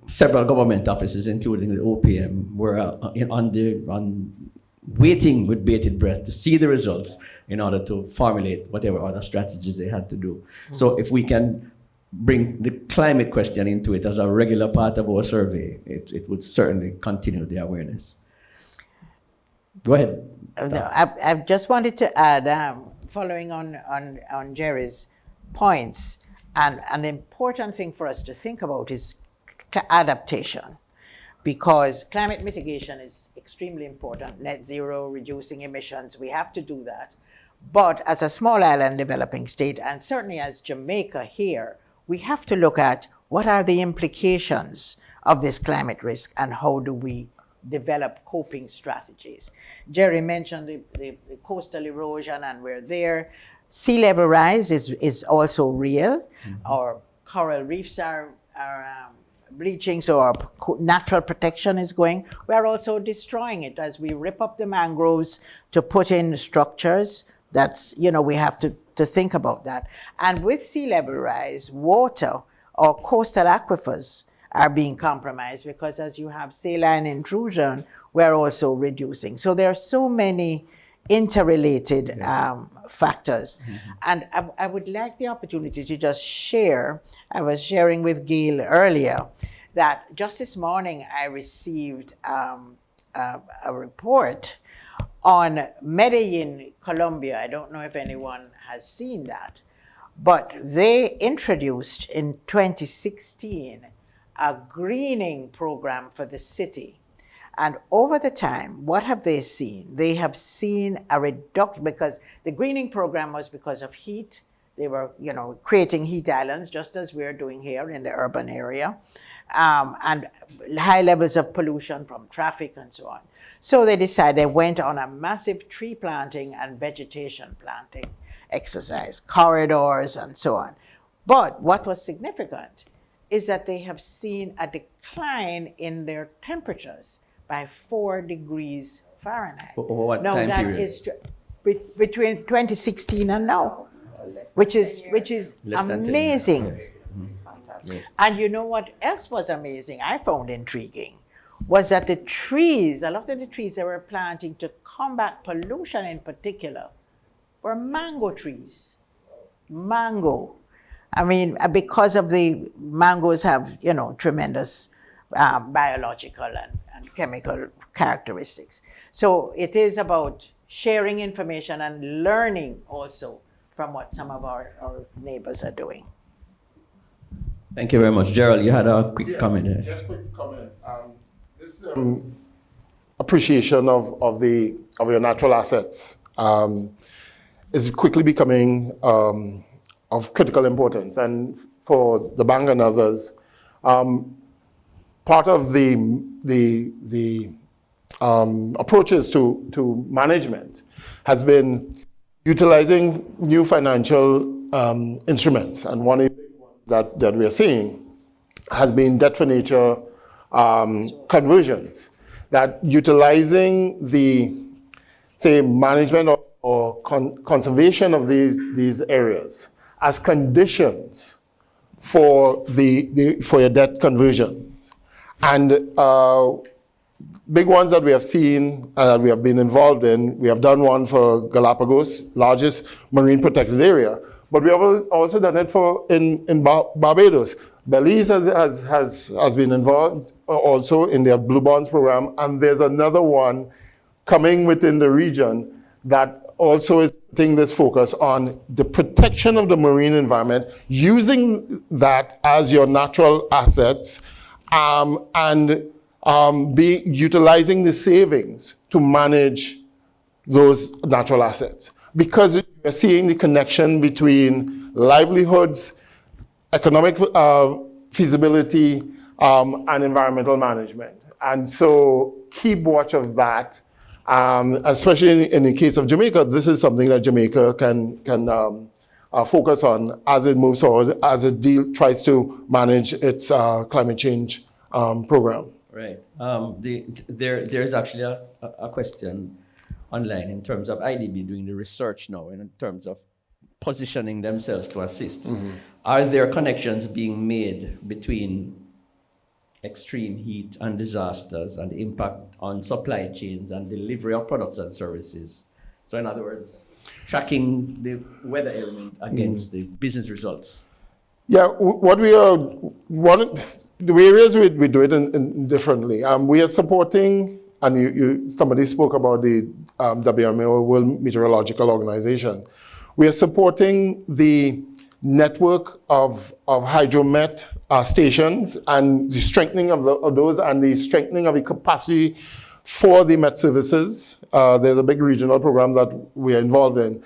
several government offices, including the OPM, were waiting with bated breath to see the results in order to formulate whatever other strategies they had to do. Mm-hmm. So if we can bring the climate question into it as a regular part of our survey, it would certainly continue the awareness. Go ahead. I just wanted to add, following on Jerry's points, and an important thing for us to think about is adaptation, because climate mitigation is extremely important. Net zero, reducing emissions, we have to do that. But as a small island developing state, and certainly as Jamaica here, we have to look at what are the implications of this climate risk and how do we develop coping strategies. Jerry mentioned the coastal erosion, and we're there. Sea level rise is also real. Mm-hmm. Our coral reefs are bleaching, so our natural protection is going. We are also destroying it as we rip up the mangroves to put in structures. That's, we have to think about that. And with sea level rise, water or coastal aquifers are being compromised because as you have saline intrusion, we're also reducing. So there are so many interrelated factors. Mm-hmm. And I would like the opportunity to just share, I was sharing with Gail earlier, that just this morning I received a report on Medellin, Colombia. I don't know if anyone has seen that, but they introduced in 2016 a greening program for the city. And over the time, what have they seen? They have seen a reduction, because the greening program was because of heat. They were, creating heat islands, just as we're doing here in the urban area, and high levels of pollution from traffic and so on. So they went on a massive tree planting and vegetation planting exercise, corridors and so on. But what was significant is that they have seen a decline in their temperatures by 4 degrees Fahrenheit. Over what time period? That is between 2016 and now, which is amazing. Yes. Mm-hmm. Yes. And you know what else was amazing, I found intriguing, was that a lot of the trees they were planting to combat pollution in particular were mango trees. Mango. I mean, because of the mangoes have, tremendous biological and chemical characteristics. So it is about sharing information and learning also from what some of our neighbors are doing. Thank you very much. Gerald, you had a quick comment here. Just quick comment. This appreciation of your natural assets is quickly becoming of critical importance. And for the bank and others, part of the approaches to management has been utilizing new financial instruments. And one of the ones that we are seeing has been debt for nature conversions. that utilizing the, say, management or conservation of these areas as conditions for for your debt conversions. And big ones that we have seen and that we have been involved in, we have done one for Galapagos, largest marine protected area, but we have also done it in Barbados. Belize has been involved also in their Blue Bonds program, and there's another one coming within the region that also is putting this focus on the protection of the marine environment, using that as your natural assets, and utilizing the savings to manage those natural assets. Because we're seeing the connection between livelihoods, economic feasibility, and environmental management. And so keep watch of that. Especially in the case of Jamaica, this is something that Jamaica can focus on as it moves forward, as it tries to manage its climate change program. Right. There's actually a question online in terms of IDB doing the research now in terms of positioning themselves to assist. Mm-hmm. Are there connections being made between extreme heat and disasters and the impact on supply chains and delivery of products and services? So in other words, tracking the weather element against the business results. Yeah, what we are, the areas we do it in differently. We are supporting, and somebody spoke about the WMO, World Meteorological Organization. We are supporting the network of hydromet stations and the strengthening of those, and the strengthening of the capacity for the Met services. There's a big regional program that we are involved in.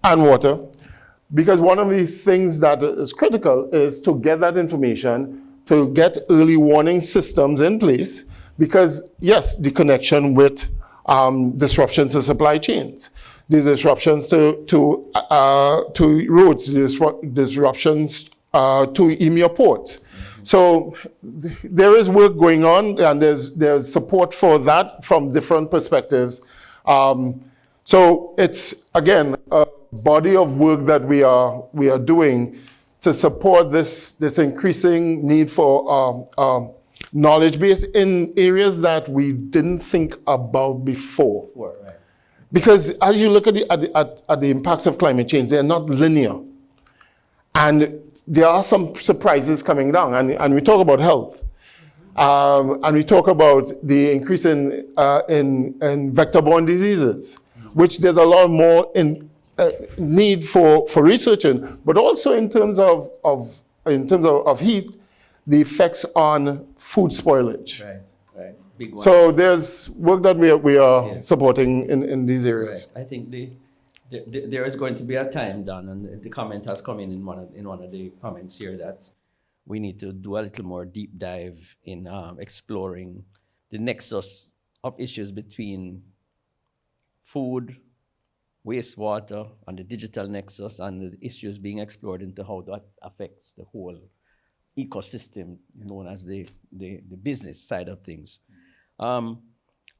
And water. Because one of the things that is critical is to get that information, to get early warning systems in place, because yes, the connection with disruptions to supply chains, the disruptions to roads, disruptions to EMEA ports. Mm-hmm. So there is work going on, and there's support for that from different perspectives. So it's, again, a body of work that we are doing to support this increasing need for knowledge base in areas that we didn't think about before. Right. Because as you look at the impacts of climate change, they're not linear. And there are some surprises coming down, and we talk about health. And we talk about the increase in vector-borne diseases, which there's a lot more need for researching, but also in terms of heat, the effects on food spoilage. Right. Big one. So there's work that we are supporting in these areas. Right. I think there is going to be a time done, and the comment has come in one of the comments here, that we need to do a little more deep dive in exploring the nexus of issues between food, wastewater, and the digital nexus, and the issues being explored into how that affects the whole ecosystem known as the business side of things.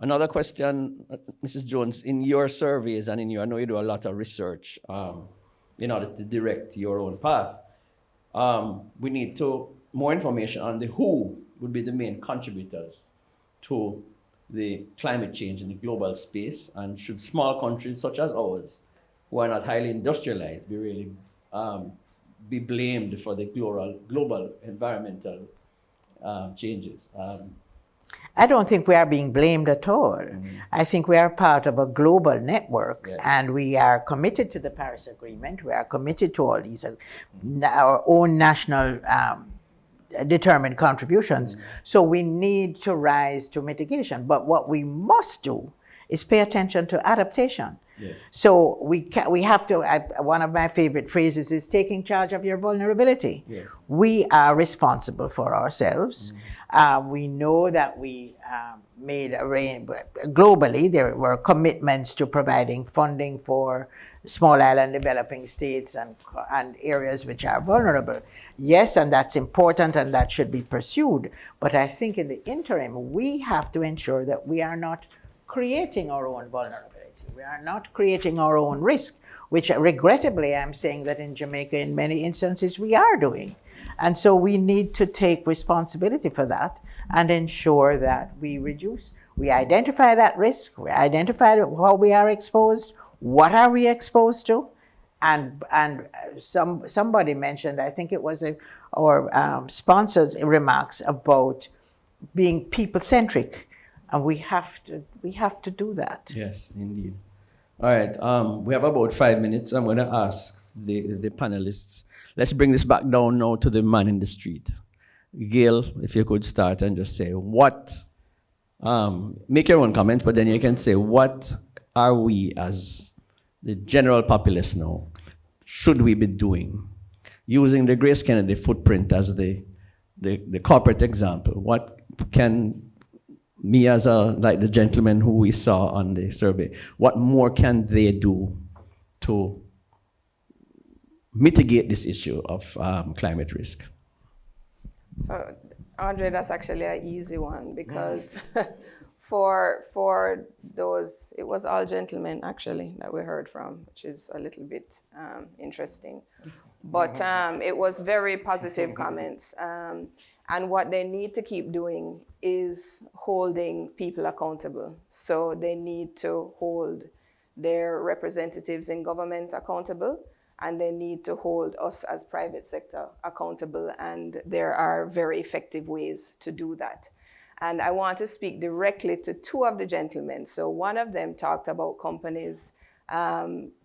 Another question, Mrs. Jones, in your surveys and I know you do a lot of research in order to direct your own path. We need more information on who would be the main contributors to the climate change in the global space, and should small countries such as ours, who are not highly industrialized, be blamed for the global environmental changes? I don't think we are being blamed at all. Mm-hmm. I think we are part of a global network, and we are committed to the Paris Agreement. We are committed to all these, our own national determined contributions. Mm-hmm. So we need to rise to mitigation. But what we must do is pay attention to adaptation. Yes. So we have to, one of my favorite phrases is taking charge of your vulnerability. Yes. We are responsible for ourselves. Mm-hmm. We know that we made globally, there were commitments to providing funding for small island developing states and areas which are vulnerable. Yes, and that's important and that should be pursued. But I think in the interim, we have to ensure that we are not creating our own vulnerability. We are not creating our own risk, which regrettably I'm saying that in Jamaica in many instances we are doing. And so we need to take responsibility for that and ensure that we identify that risk, we identify how we are exposed, what are we exposed to, and somebody mentioned, I think it was our sponsor's remarks about being people-centric, and we have to do that. Yes, indeed. All right, we have about 5 minutes. I'm going to ask the panelists. Let's bring this back down now to the man in the street. Gail, if you could start and just say what, make your own comments, but then you can say what are we as the general populace now, should we be doing? Using the Grace Kennedy footprint as the corporate example, what can me as like the gentleman who we saw on the survey, what more can they do to mitigate this issue of climate risk? So, Andre, that's actually an easy one because for those, it was all gentlemen actually that we heard from, which is a little bit interesting. But it was very positive comments. And what they need to keep doing is holding people accountable. So they need to hold their representatives in government accountable, and they need to hold us as private sector accountable. And there are very effective ways to do that. And I want to speak directly to two of the gentlemen. So one of them talked about companies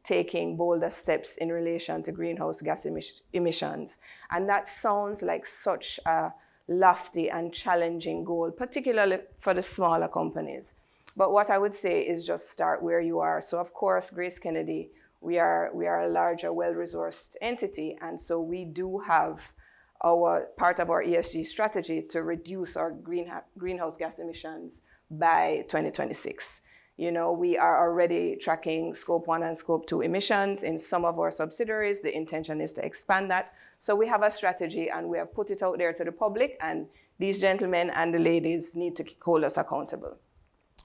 taking bolder steps in relation to greenhouse gas emissions. And that sounds like such a lofty and challenging goal, particularly for the smaller companies. But what I would say is just start where you are. So of course, Grace Kennedy, we are a larger, well-resourced entity. And so we do have part of our ESG strategy to reduce our greenhouse gas emissions by 2026. You know, we are already tracking Scope 1 and Scope 2 emissions in some of our subsidiaries. The intention is to expand that. So we have a strategy and we have put it out there to the public, and these gentlemen and the ladies need to hold us accountable.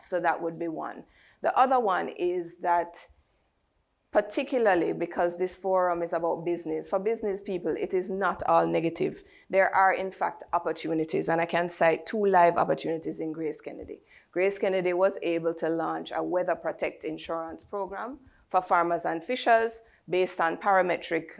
So that would be one. The other one is that, particularly because this forum is about business, for business people, it is not all negative. There are, in fact, opportunities, and I can cite 2 live opportunities in Grace Kennedy. Grace Kennedy was able to launch a Weather Protect insurance program for farmers and fishers based on parametric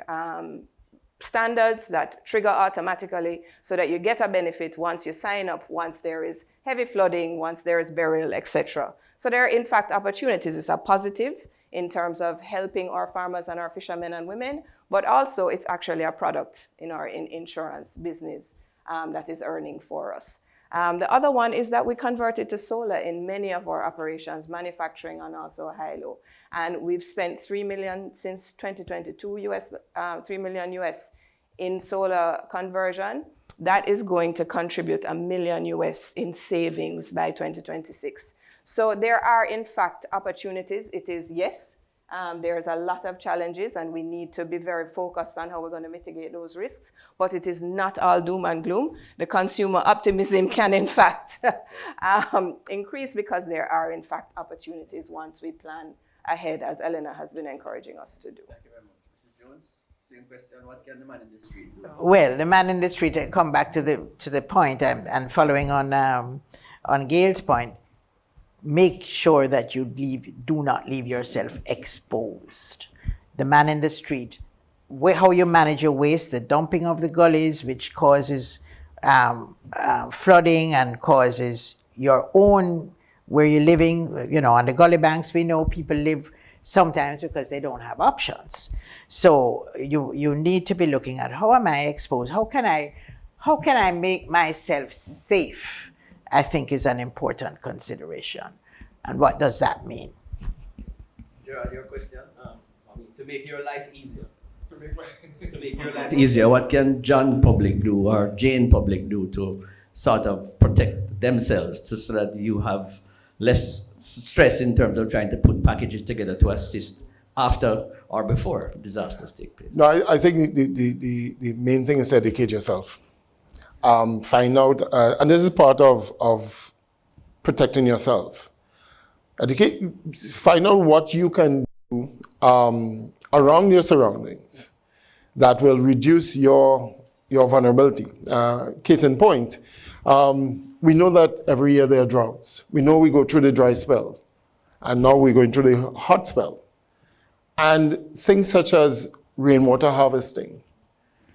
standards that trigger automatically so that you get a benefit once you sign up, once there is heavy flooding, once there is burial, etc. So there are, in fact, opportunities. It's a positive in terms of helping our farmers and our fishermen and women, but also it's actually a product in our insurance business that is earning for us. The other one is that we converted to solar in many of our operations, manufacturing and also high-low. And we've spent $3 million since 2022, $3 million US in solar conversion. That is going to contribute $1 million US in savings by 2026. So there are, in fact, opportunities. It is, yes, there's a lot of challenges and we need to be very focused on how we're going to mitigate those risks, but it is not all doom and gloom. The consumer optimism can, in fact, increase because there are, in fact, opportunities once we plan ahead, as Eleanor has been encouraging us to do. Thank you very much. Mrs. Jones, same question, what can the man in the street do? Well, the man in the street, come back to the point, and following on Gail's point, make sure that you do not leave yourself exposed. The man in the street, how you manage your waste, the dumping of the gullies, which causes flooding and causes your own, where you're living, you know, on the gully banks, we know people live sometimes because they don't have options. So you need to be looking at, how am I exposed? How can I make myself safe? I think is an important consideration. And what does that mean? Gerard, your question? To make your life easier. To make your life easier, what can John Public do or Jane Public do to sort of protect themselves so that you have less stress in terms of trying to put packages together to assist after or before disasters take place? No, I think the main thing is to educate yourself. Find out, and this is part of protecting yourself. Find out what you can do around your surroundings that will reduce your vulnerability. Case in point, we know that every year there are droughts. We know we go through the dry spell, and now we're going through the hot spell. And things such as rainwater harvesting,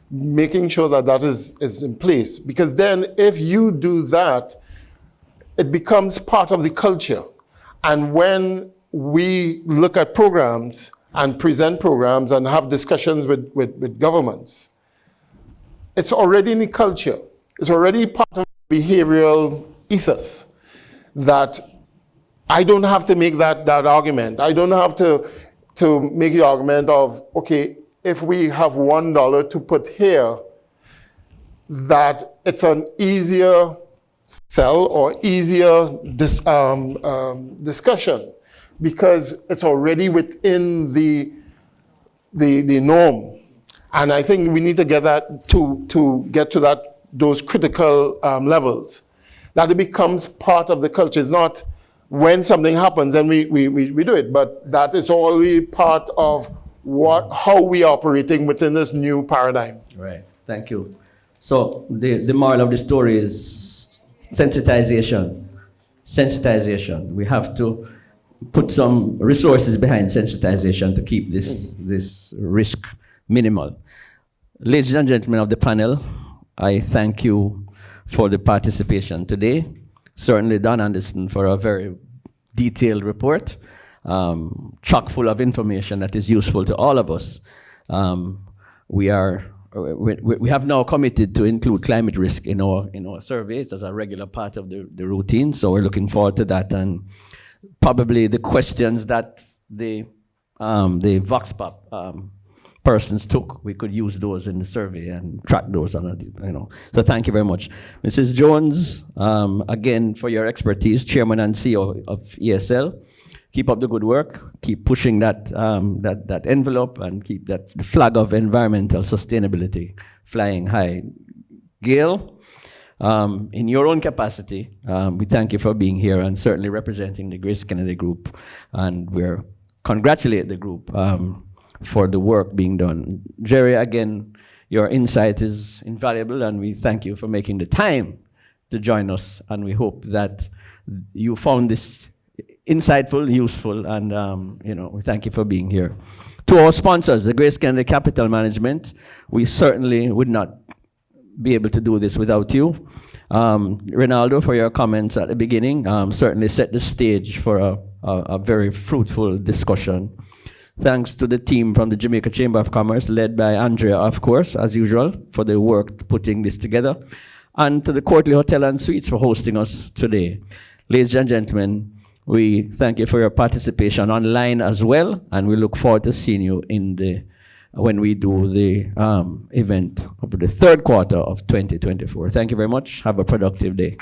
making sure that that is in place. Because then if you do that, it becomes part of the culture. And when we look at programs and present programs and have discussions with governments, it's already in the culture. It's already part of behavioral ethos that I don't have to make that argument. I don't have to make the argument of, okay, if we have $1 to put here, that it's an easier sell or easier discussion because it's already within the norm. And I think we need to get that to get to those critical levels, that it becomes part of the culture. It's not when something happens and we do it, but that is already part of how we are operating within this new paradigm. Right, thank you. So the moral of the story is sensitization. Sensitization. We have to put some resources behind sensitization to keep this risk minimal. Ladies and gentlemen of the panel, I thank you for the participation today. Certainly Don Anderson for a very detailed report, chock full of information that is useful to all of us. We have now committed to include climate risk in our surveys as a regular part of the routine, so we're looking forward to that. And probably the questions that the Vox Pop persons took, we could use those in the survey and track those on So thank you very much. Mrs. Jones, again, for your expertise, Chairman and CEO of ESL. Keep up the good work. Keep pushing that envelope and keep that flag of environmental sustainability flying high. Gail, in your own capacity, we thank you for being here and certainly representing the Grace Kennedy Group, and we're congratulate the group for the work being done. Jerry, again, your insight is invaluable, and we thank you for making the time to join us, and we hope that you found this insightful, useful, and we thank you for being here. To our sponsors, the Grace Kennedy Capital Management, we certainly would not be able to do this without you. Ronaldo, for your comments at the beginning, certainly set the stage for a very fruitful discussion. Thanks to the team from the Jamaica Chamber of Commerce, led by Andrea, of course, as usual, for the work putting this together. And to the Courtly Hotel and Suites for hosting us today. Ladies and gentlemen, we thank you for your participation online as well, and we look forward to seeing you when we do the event of the third quarter of 2024. Thank you very much. Have a productive day.